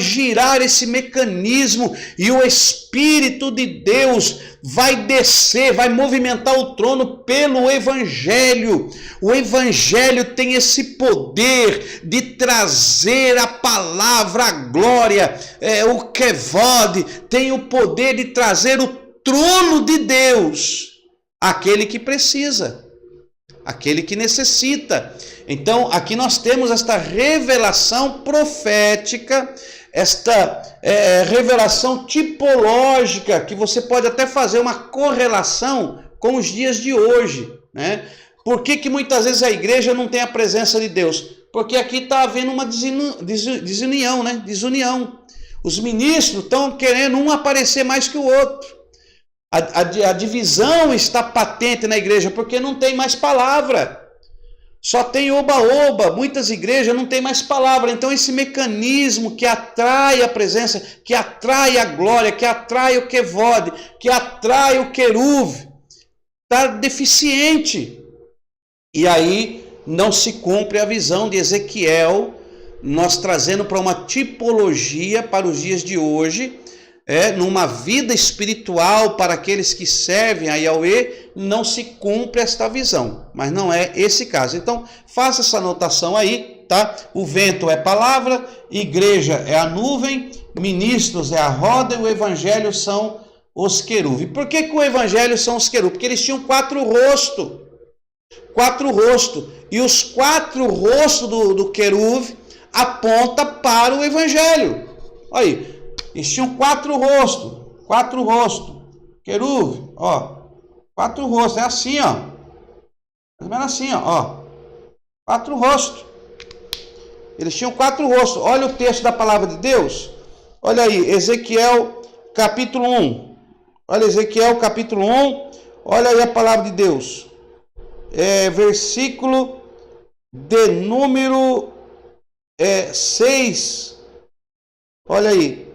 girar esse mecanismo, e o Espírito de Deus vai descer, vai movimentar o trono pelo Evangelho. O Evangelho tem esse poder de trazer a palavra, a glória, o Kevod, tem o poder de trazer o trono de Deus àquele que precisa, àquele que necessita. Então, aqui nós temos esta revelação profética, esta revelação tipológica, que você pode até fazer uma correlação com os dias de hoje, né? Por que muitas vezes a igreja não tem a presença de Deus? Porque aqui está havendo uma desunião, né? Desunião. Os ministros estão querendo um aparecer mais que o outro. A divisão está patente na igreja, porque não tem mais palavra. Só tem oba-oba, muitas igrejas não tem mais palavra. Então esse mecanismo que atrai a presença, que atrai a glória, que atrai o Kevod, que atrai o queruv, está deficiente. E aí não se cumpre a visão de Ezequiel, nós trazendo para uma tipologia para os dias de hoje, numa vida espiritual para aqueles que servem a Yahweh, não se cumpre esta visão, mas não é esse caso. Então, faça essa anotação aí, tá? O vento é palavra, igreja é a nuvem, ministros é a roda e o evangelho são os querubins. Por que o evangelho são os querubins? Porque eles tinham 4 rostos. 4 rostos. E os 4 rostos do querubim aponta para o evangelho. Olha aí. Eles tinham 4 rostos. 4 rostos. Querubim, ó. 4 rostos. É assim, ó. Mais ou menos assim, ó. 4 rostos. Eles tinham 4 rostos. Olha o texto da palavra de Deus. Olha aí, Ezequiel capítulo 1. Olha Ezequiel capítulo 1. Olha aí a palavra de Deus. Versículo de número 6. Olha aí.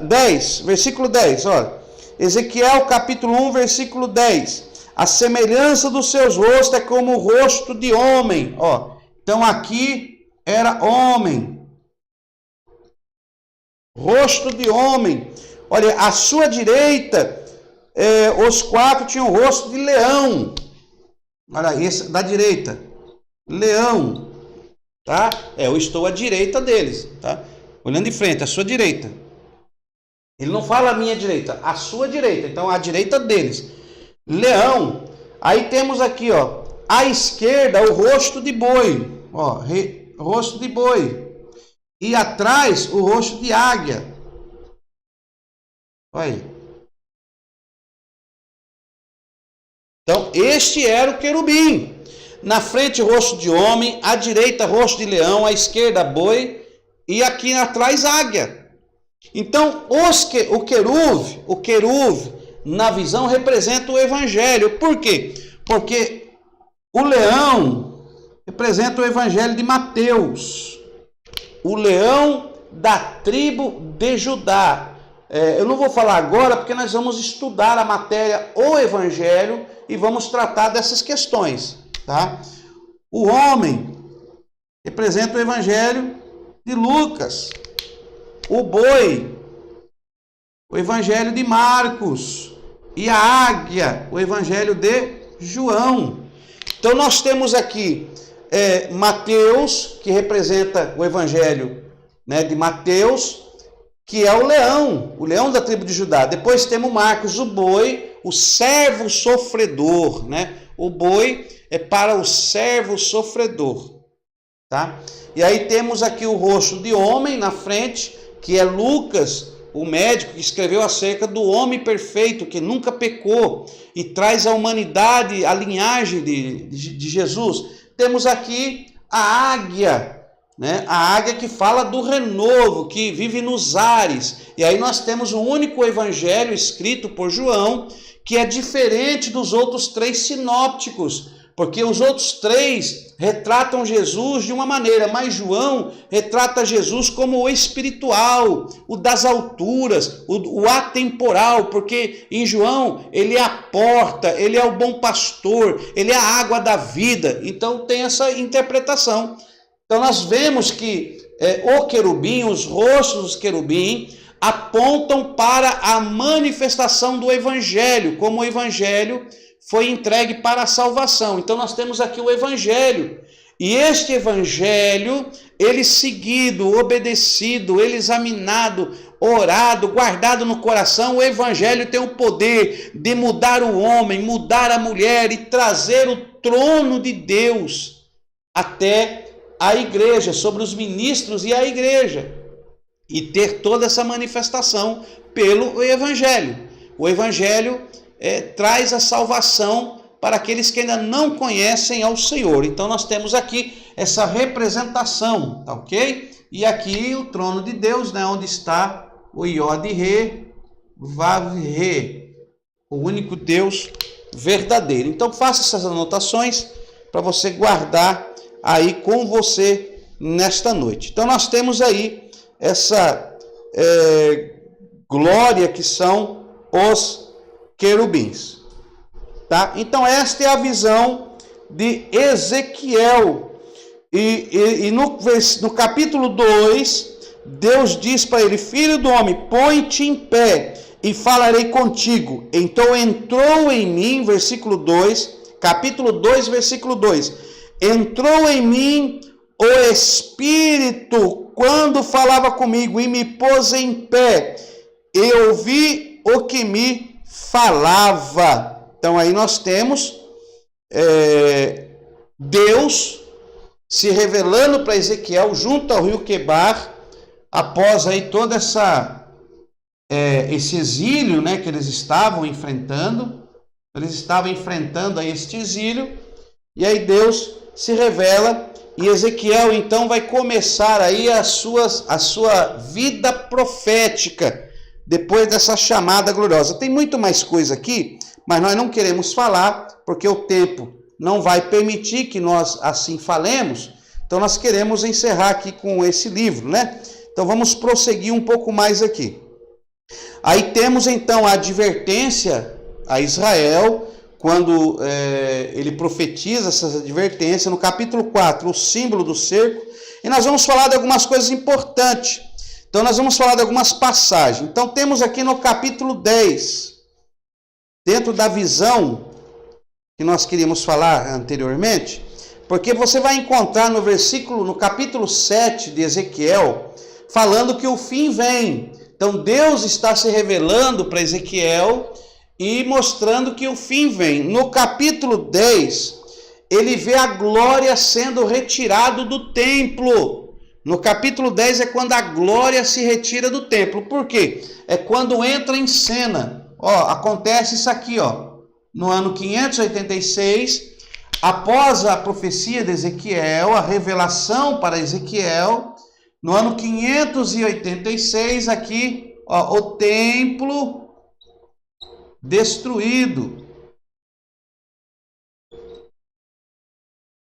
10. Versículo 10. Olha. Ezequiel capítulo 1, versículo 10. A semelhança dos seus rostos é como o rosto de homem. Ó. Então aqui era homem. Rosto de homem. Olha, à sua direita, os 4 tinham o rosto de leão. Olha, esse da direita. Leão. Tá? Eu estou à direita deles. Tá? Olhando de frente, à sua direita. Ele não fala a minha direita, à sua direita. Então, à direita deles. Leão. Aí temos aqui, ó, à esquerda, o rosto de boi. Ó, rosto de boi. E atrás, o rosto de águia. Olha aí. Então, este era o querubim. Na frente, rosto de homem. À direita, rosto de leão. À esquerda, boi. E aqui atrás, águia. Então, o querubim, na visão, representa o evangelho. Por quê? Porque o leão representa o evangelho de Mateus. O leão da tribo de Judá. Eu não vou falar agora, porque nós vamos estudar a matéria, o evangelho, e vamos tratar dessas questões. Tá? O homem representa o evangelho de Lucas. O boi, o evangelho de Marcos. E a águia, o evangelho de João. Então nós temos aqui Mateus, que representa o evangelho, né, de Mateus, que é o leão da tribo de Judá. Depois temos Marcos, o boi, o servo sofredor, né? O boi é para o servo sofredor, tá? E aí temos aqui o rosto de homem na frente, que é Lucas, o médico que escreveu acerca do homem perfeito, que nunca pecou, e traz à humanidade a linhagem de Jesus. Temos aqui a águia, né? A águia que fala do renovo, que vive nos ares. E aí nós temos o único evangelho escrito por João, que é diferente dos outros 3 sinópticos, porque os outros 3 retratam Jesus de uma maneira, mas João retrata Jesus como o espiritual, o das alturas, o atemporal, porque em João ele é a porta, ele é o bom pastor, ele é a água da vida. Então tem essa interpretação. Então nós vemos que o querubim, os rostos dos querubim, apontam para a manifestação do evangelho, como o evangelho foi entregue para a salvação. Então nós temos aqui o evangelho. E este evangelho, ele seguido, obedecido, ele examinado, orado, guardado no coração, o evangelho tem o poder de mudar o homem, mudar a mulher e trazer o trono de Deus até a igreja, sobre os ministros e a igreja. E ter toda essa manifestação pelo evangelho. O evangelho traz a salvação para aqueles que ainda não conhecem ao Senhor. Então nós temos aqui essa representação, tá ok? E aqui o trono de Deus, né, onde está o Iod-Ré, Vav-Ré, o único Deus verdadeiro. Então faça essas anotações para você guardar aí com você nesta noite. Então nós temos aí essa glória que são os querubins, tá? Então esta é a visão de Ezequiel, e no capítulo 2, Deus diz para ele: filho do homem, põe-te em pé e falarei contigo. Então entrou em mim, versículo 2, capítulo 2, versículo 2, entrou em mim o Espírito quando falava comigo e me pôs em pé. Eu ouvi o que me falava. Então aí nós temos Deus se revelando para Ezequiel junto ao rio Quebar, após aí toda esse exílio, né, que eles estavam enfrentando. Eles estavam enfrentando aí este exílio, e aí Deus se revela, e Ezequiel então vai começar aí a sua vida profética, depois dessa chamada gloriosa. Tem muito mais coisa aqui, mas nós não queremos falar, porque o tempo não vai permitir que nós assim falemos, então nós queremos encerrar aqui com esse livro, né? Então vamos prosseguir um pouco mais aqui. Aí temos então a advertência a Israel, quando ele profetiza essas advertências, no capítulo 4, o símbolo do cerco, e nós vamos falar de algumas coisas importantes. Então nós vamos falar de algumas passagens. Então temos aqui no capítulo 10, dentro da visão que nós queríamos falar anteriormente, porque você vai encontrar no capítulo 7 de Ezequiel, falando que o fim vem. Então Deus está se revelando para Ezequiel e mostrando que o fim vem. No capítulo 10, ele vê a glória sendo retirado do templo. No capítulo 10 é quando a glória se retira do templo. Por quê? É quando entra em cena. Acontece isso aqui, no ano 586, após a profecia de Ezequiel, a revelação para Ezequiel, no ano 586, aqui, o templo destruído.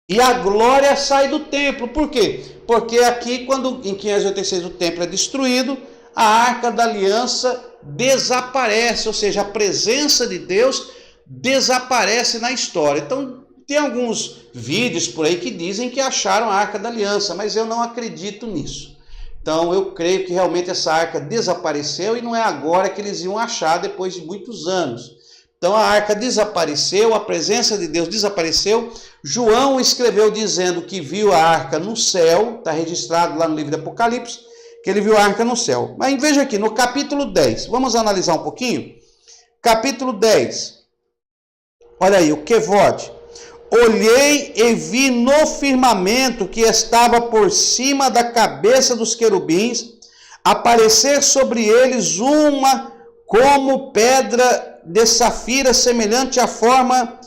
E a glória sai do templo. Por quê? Porque aqui, quando em 586 o templo é destruído, a Arca da Aliança desaparece, ou seja, a presença de Deus desaparece na história. Então, tem alguns vídeos por aí que dizem que acharam a Arca da Aliança, mas eu não acredito nisso. Então, eu creio que realmente essa arca desapareceu e não é agora que eles iam achar depois de muitos anos. Então, a arca desapareceu, a presença de Deus desapareceu. João escreveu dizendo que viu a arca no céu, está registrado lá no livro de Apocalipse, que ele viu a arca no céu. Mas veja aqui, no capítulo 10, vamos analisar um pouquinho? Capítulo 10, olha aí, o Quevod. Olhei e vi no firmamento que estava por cima da cabeça dos querubins, aparecer sobre eles uma como pedra de safira, semelhante à forma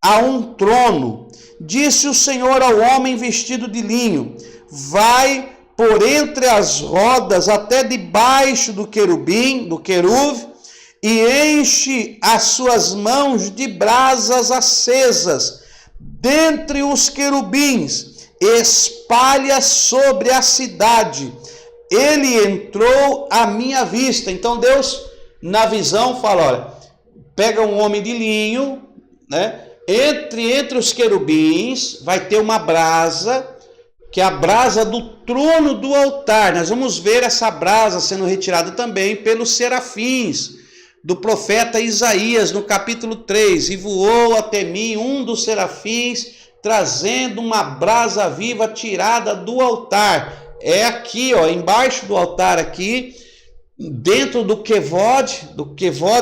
a um trono. Disse o Senhor ao homem vestido de linho: vai por entre as rodas até debaixo do queruve, e enche as suas mãos de brasas acesas dentre os querubins, espalha sobre a cidade. Ele entrou à minha vista. Então Deus, na visão, fala: olha, pega um homem de linho, né? Entre os querubins vai ter uma brasa, que é a brasa do trono do altar. Nós vamos ver essa brasa sendo retirada também pelos serafins do profeta Isaías, no capítulo 3, e voou até mim um dos serafins, trazendo uma brasa viva tirada do altar. É aqui, embaixo do altar aqui, dentro do quevod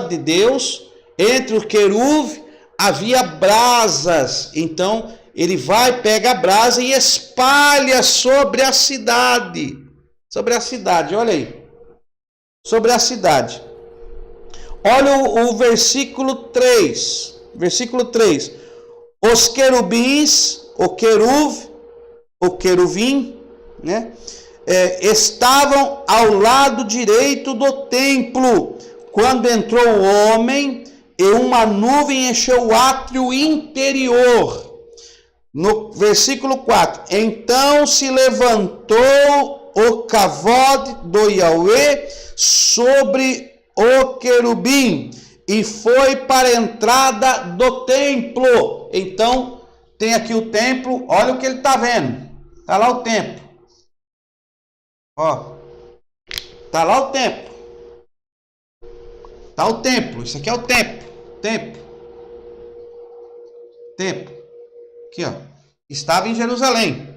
de Deus, entre o queruve, havia brasas. Então, ele vai, pega a brasa e espalha sobre a cidade. Sobre a cidade, olha aí. Sobre a cidade. Olha o versículo 3. Versículo 3. Os querubins, o queruvim, né? Estavam ao lado direito do templo, quando entrou o homem, e uma nuvem encheu o átrio interior. No versículo 4. Então se levantou o kavod do Yahweh sobre o querubim e foi para a entrada do templo. Então tem aqui o templo, olha o que ele está vendo. Está lá o templo. Está lá o templo. Está o templo. Isso aqui é o templo. Templo. Aqui, Estava em Jerusalém.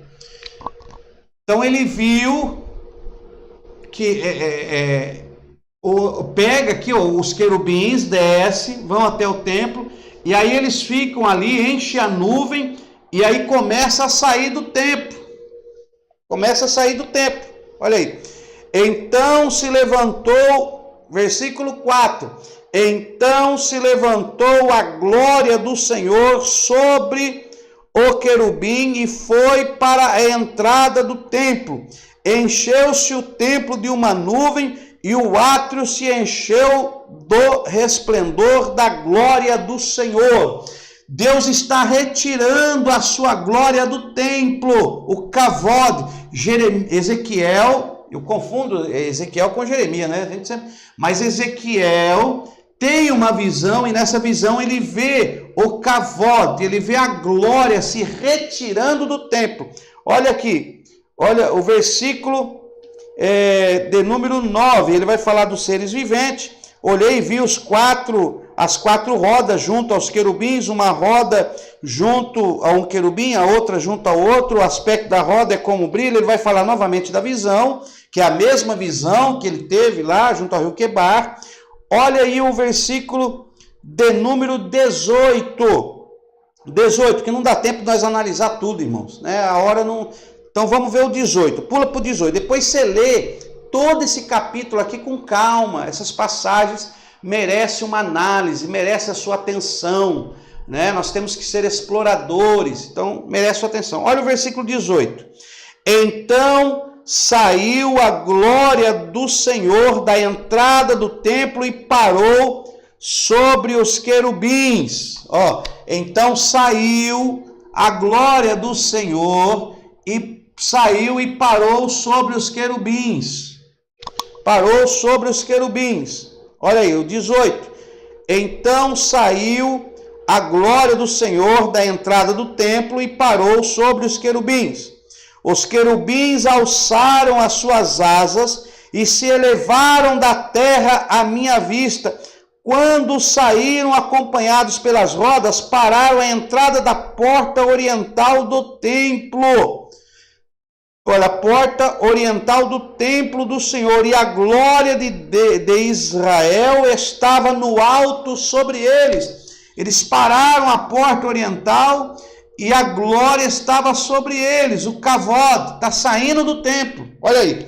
Então ele viu que pega aqui, os querubins, desce, vão até o templo, e aí eles ficam ali, enche a nuvem, e aí começa a sair do templo. Começa a sair do templo. Olha aí. Então se levantou, versículo 4. Então se levantou a glória do Senhor sobre o querubim e foi para a entrada do templo. Encheu-se o templo de uma nuvem e o átrio se encheu do resplendor da glória do Senhor. Deus está retirando a sua glória do templo, o kavod. Ezequiel, eu confundo Ezequiel com Jeremias, né? Mas Ezequiel tem uma visão e nessa visão ele vê o kavod, ele vê a glória se retirando do templo. Olha aqui, olha o versículo de número 9, ele vai falar dos seres viventes. Olhei e vi as quatro rodas junto aos querubins, uma roda junto a um querubim, a outra junto ao outro, o aspecto da roda é como brilho. Ele vai falar novamente da visão, que é a mesma visão que ele teve lá junto ao rio Quebar. Olha aí o versículo de número 18, que não dá tempo de nós analisar tudo, irmãos, né? A hora não... Então vamos ver o 18, pula para o 18, depois você lê todo esse capítulo aqui com calma. Essas passagens merecem uma análise, merecem a sua atenção, né? Nós temos que ser exploradores, então merece a sua atenção. Olha o versículo 18. Então saiu a glória do Senhor da entrada do templo e parou sobre os querubins. Então saiu a glória do Senhor e saiu e parou sobre os querubins. Parou sobre os querubins. Olha aí, o 18. Então saiu a glória do Senhor da entrada do templo e parou sobre os querubins. Os querubins alçaram as suas asas e se elevaram da terra à minha vista. Quando saíram acompanhados pelas rodas, pararam à entrada da porta oriental do templo. Olha, a porta oriental do templo do Senhor, e a glória de Israel estava no alto sobre eles. Eles pararam a porta oriental e a glória estava sobre eles. O kavod está saindo do templo. Olha aí.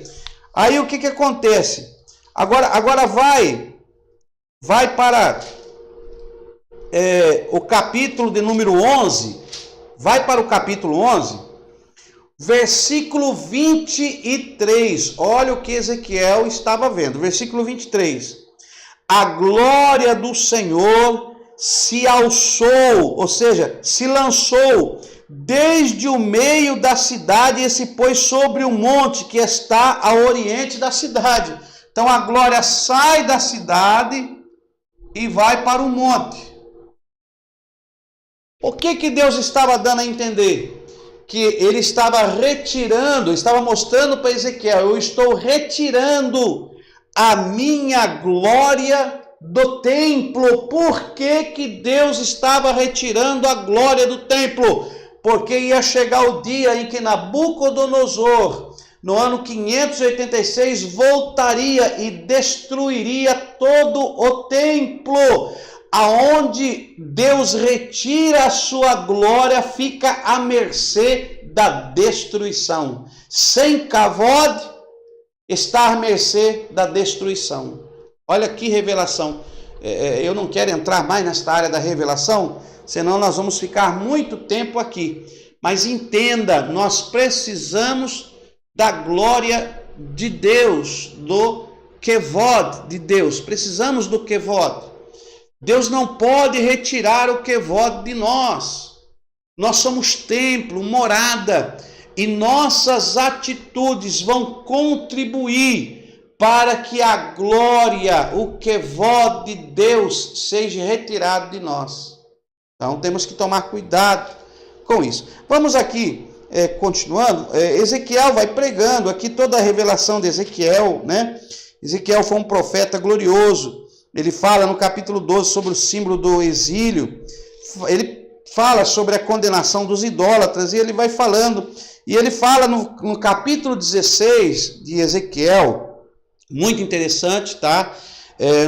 Aí o que acontece? Agora vai para o capítulo de número 11. Vai para o capítulo 11. Versículo 23, olha o que Ezequiel estava vendo. Versículo 23. A glória do Senhor se alçou, ou seja, se lançou desde o meio da cidade e se pôs sobre um monte que está a oriente da cidade. Então a glória sai da cidade e vai para o monte. O que Deus estava dando a entender? Que ele estava retirando, estava mostrando para Ezequiel: eu estou retirando a minha glória do templo. Por que Deus estava retirando a glória do templo? Porque ia chegar o dia em que Nabucodonosor, no ano 586, voltaria e destruiria todo o templo. Aonde Deus retira a sua glória, fica à mercê da destruição. Sem kavod, está à mercê da destruição. Olha que revelação. Eu não quero entrar mais nesta área da revelação, senão nós vamos ficar muito tempo aqui. Mas entenda, nós precisamos da glória de Deus, do kavod de Deus. Precisamos do kavod. Deus não pode retirar o kavod de nós. Nós somos templo, morada, e nossas atitudes vão contribuir para que a glória, o kavod de Deus seja retirado de nós. Então temos que tomar cuidado com isso. Vamos aqui, continuando. Ezequiel vai pregando aqui toda a revelação de Ezequiel, né? Ezequiel foi um profeta glorioso. Ele fala no capítulo 12 sobre o símbolo do exílio. Ele fala sobre a condenação dos idólatras, e ele vai falando, e ele fala no capítulo 16 de Ezequiel, muito interessante, tá?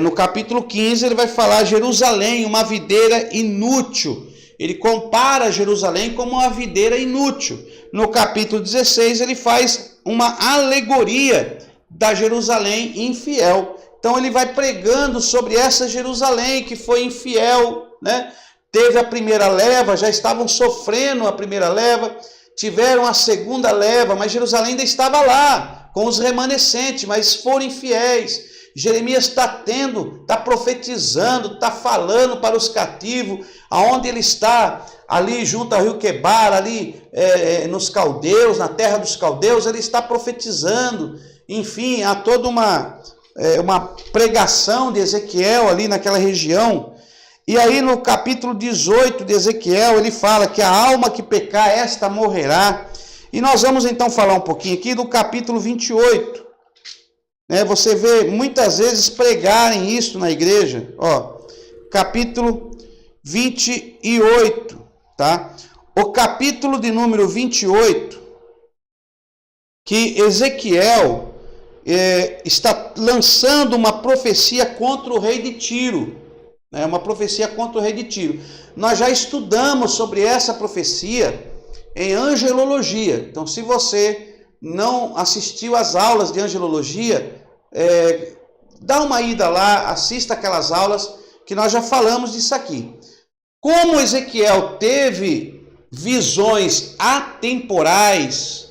No capítulo 15 ele vai falar Jerusalém, uma videira inútil. Ele compara Jerusalém como uma videira inútil. No capítulo 16 ele faz uma alegoria da Jerusalém infiel. Então ele vai pregando sobre essa Jerusalém que foi infiel, né? Teve a primeira leva, já estavam sofrendo a primeira leva, tiveram a segunda leva, mas Jerusalém ainda estava lá, com os remanescentes, mas foram infiéis. Jeremias está profetizando, está falando para os cativos, aonde ele está, ali junto ao rio Quebar, ali nos caldeus, na terra dos caldeus, ele está profetizando. Enfim, há toda uma pregação de Ezequiel ali naquela região. E aí no capítulo 18 de Ezequiel, ele fala que a alma que pecar, esta morrerá. E nós vamos então falar um pouquinho aqui do capítulo 28. Você vê muitas vezes pregarem isso na igreja. Capítulo 28, tá? O capítulo de número 28, que Ezequiel está lançando uma profecia contra o rei de Tiro. Uma profecia contra o rei de Tiro. Nós já estudamos sobre essa profecia em angelologia. Então, se você não assistiu às aulas de angelologia, dá uma ida lá, assista aquelas aulas que nós já falamos disso aqui. Como Ezequiel teve visões atemporais,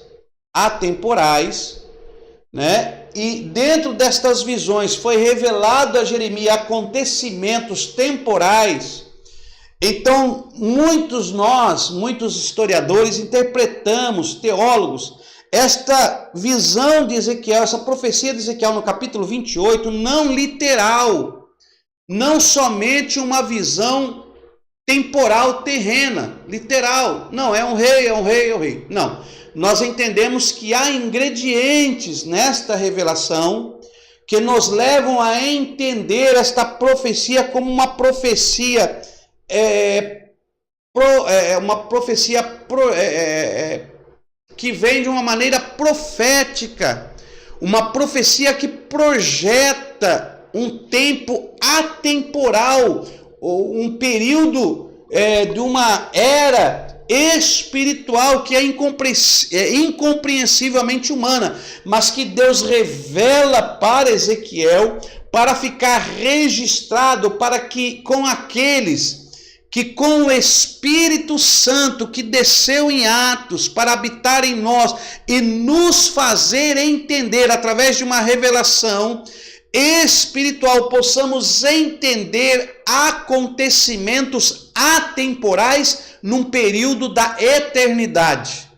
né? E dentro destas visões foi revelado a Jeremias acontecimentos temporais. Então, muitos historiadores interpretamos, teólogos, esta visão de Ezequiel, essa profecia de Ezequiel no capítulo 28, não literal, não somente uma visão temporal terrena, literal. Não, é um rei. Não. Nós entendemos que há ingredientes nesta revelação que nos levam a entender esta profecia como uma profecia que vem de uma maneira profética, uma profecia que projeta um tempo atemporal, ou um período de uma era espiritual que é incompreensivelmente humana, mas que Deus revela para Ezequiel para ficar registrado, para que com aqueles que com o Espírito Santo que desceu em Atos para habitar em nós e nos fazer entender através de uma revelação espiritual, possamos entender acontecimentos atemporais num período da eternidade.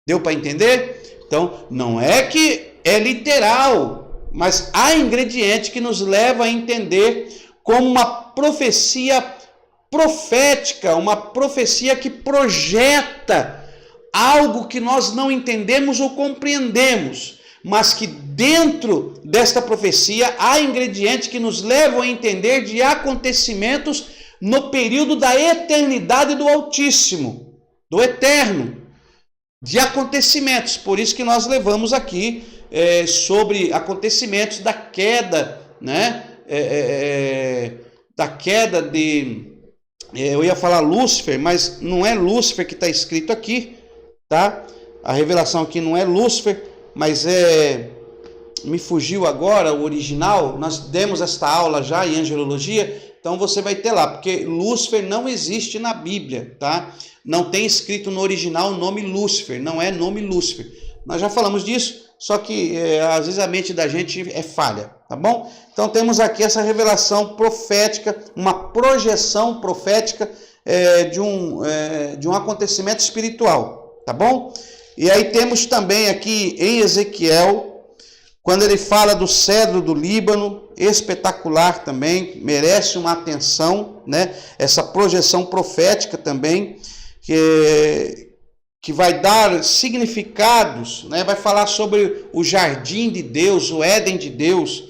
Deu para entender? Então, não é que é literal, mas há ingrediente que nos leva a entender como uma profecia profética, uma profecia que projeta algo que nós não entendemos ou compreendemos, mas que dentro desta profecia há ingredientes que nos levam a entender de acontecimentos no período da eternidade do Altíssimo, do Eterno, de acontecimentos. Por isso que nós levamos aqui sobre acontecimentos da queda, né? Da queda de... eu ia falar Lúcifer, mas não é Lúcifer que está escrito aqui, tá? A revelação aqui não é Lúcifer, mas me fugiu agora o original. Nós demos esta aula já em angelologia, então você vai ter lá, porque Lúcifer não existe na Bíblia, tá? Não tem escrito no original o nome Lúcifer, não é nome Lúcifer. Nós já falamos disso, só que às vezes a mente da gente é falha, tá bom? Então temos aqui essa revelação profética, uma projeção profética de um acontecimento espiritual, tá bom? E aí temos também aqui em Ezequiel, quando ele fala do cedro do Líbano, espetacular também, merece uma atenção, né? Essa projeção profética também, que vai dar significados, né? Vai falar sobre o jardim de Deus, o Éden de Deus.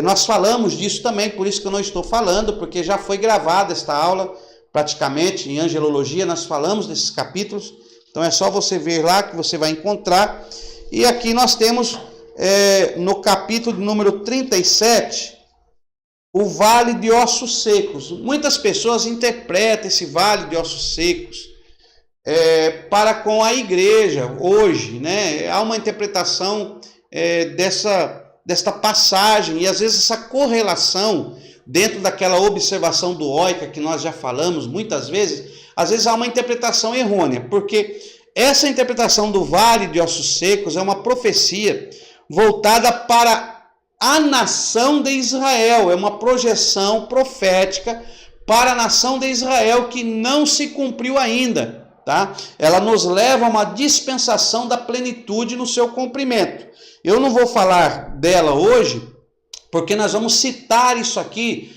Nós falamos disso também, por isso que eu não estou falando, porque já foi gravada esta aula, praticamente, em angelologia, nós falamos desses capítulos. Então é só você ver lá que você vai encontrar. E aqui nós temos, no capítulo número 37, o vale de ossos secos. Muitas pessoas interpretam esse vale de ossos secos para com a igreja hoje, né? Há uma interpretação desta passagem, e às vezes essa correlação dentro daquela observação do Oica que nós já falamos muitas vezes, às vezes há uma interpretação errônea, porque essa interpretação do vale de ossos secos é uma profecia voltada para a nação de Israel, é uma projeção profética para a nação de Israel que não se cumpriu ainda, tá? Ela nos leva a uma dispensação da plenitude no seu cumprimento. Eu não vou falar dela hoje, porque nós vamos citar isso aqui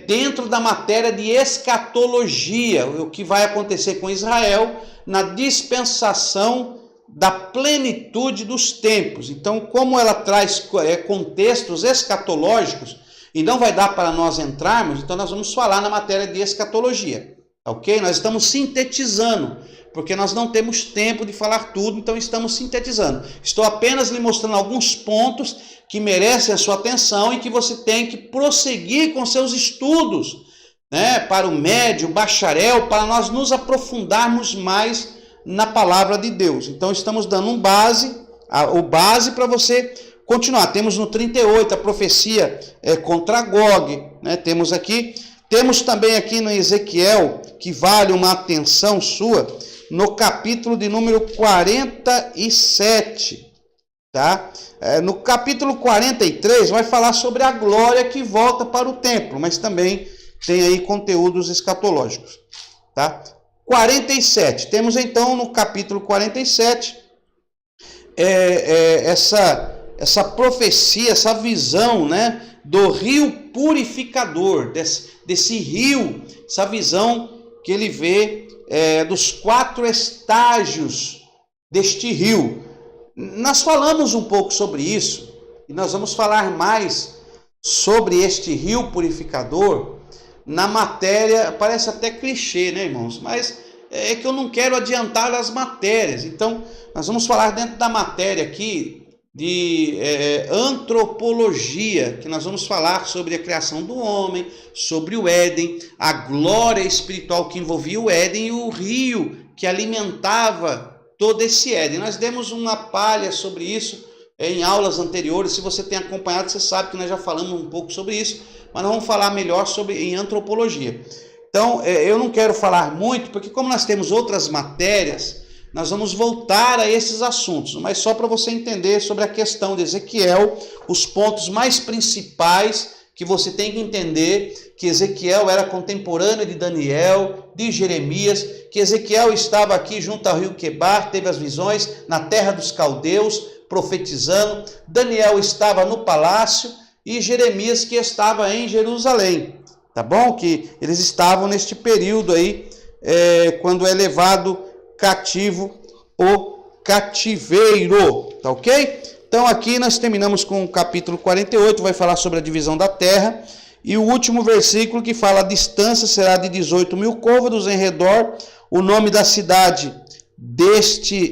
dentro da matéria de escatologia, o que vai acontecer com Israel na dispensação da plenitude dos tempos. Então, como ela traz contextos escatológicos, e não vai dar para nós entrarmos, então nós vamos falar na matéria de escatologia, ok? Nós estamos sintetizando, porque nós não temos tempo de falar tudo, então estamos sintetizando. Estou apenas lhe mostrando alguns pontos que merecem a sua atenção e que você tem que prosseguir com seus estudos, né, para o médio, bacharel, para nós nos aprofundarmos mais na palavra de Deus. Então estamos dando o base para você continuar. Temos no 38 a profecia contra Gog, né? Temos também aqui no Ezequiel, que vale uma atenção sua, no capítulo de número 47, tá? No capítulo 43 vai falar sobre a glória que volta para o templo, mas também tem aí conteúdos escatológicos, tá? 47, temos então no capítulo 47 essa profecia, essa visão, né, do rio purificador, desse rio, essa visão que ele vê dos 4 estágios deste rio. Nós falamos um pouco sobre isso e nós vamos falar mais sobre este rio purificador na matéria, parece até clichê, né, irmãos? Mas é que eu não quero adiantar as matérias. Então, nós vamos falar dentro da matéria aqui de antropologia, que nós vamos falar sobre a criação do homem, sobre o Éden, a glória espiritual que envolvia o Éden e o rio que alimentava todo esse Éden. Nós demos uma palha sobre isso em aulas anteriores. Se você tem acompanhado, você sabe que nós já falamos um pouco sobre isso, mas nós vamos falar melhor em antropologia. Então, eu não quero falar muito, porque como nós temos outras matérias, nós vamos voltar a esses assuntos, mas só para você entender sobre a questão de Ezequiel, os pontos mais principais que você tem que entender, que Ezequiel era contemporâneo de Daniel, de Jeremias, que Ezequiel estava aqui junto ao rio Quebar, teve as visões na terra dos caldeus, profetizando. Daniel estava no palácio e Jeremias que estava em Jerusalém, tá bom? Que eles estavam neste período aí, quando é levado cativo o cativeiro, tá ok? Então aqui nós terminamos com o capítulo 48, vai falar sobre a divisão da terra, e o último versículo que fala: a distância será de 18 mil côvados em redor, o nome da cidade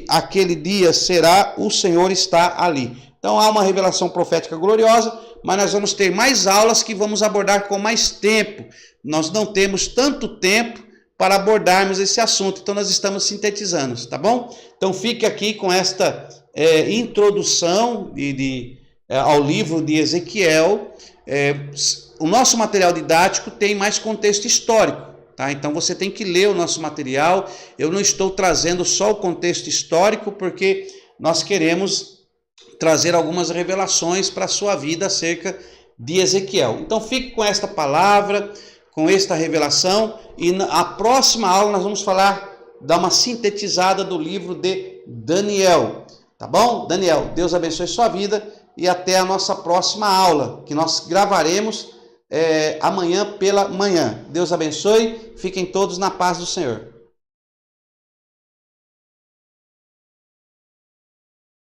aquele dia será O Senhor está ali. Então há uma revelação profética gloriosa, mas nós vamos ter mais aulas que vamos abordar com mais tempo. Nós não temos tanto tempo para abordarmos esse assunto, então nós estamos sintetizando, tá bom? Então fique aqui com esta introdução ao livro de Ezequiel. O nosso material didático tem mais contexto histórico, tá? Então você tem que ler o nosso material. Eu não estou trazendo só o contexto histórico, porque nós queremos trazer algumas revelações para a sua vida acerca de Ezequiel. Então fique com esta palavra, com esta revelação, e na próxima aula nós vamos dar uma sintetizada do livro de Daniel, tá bom? Daniel, Deus abençoe sua vida e até a nossa próxima aula, que nós gravaremos amanhã pela manhã. Deus abençoe, fiquem todos na paz do Senhor.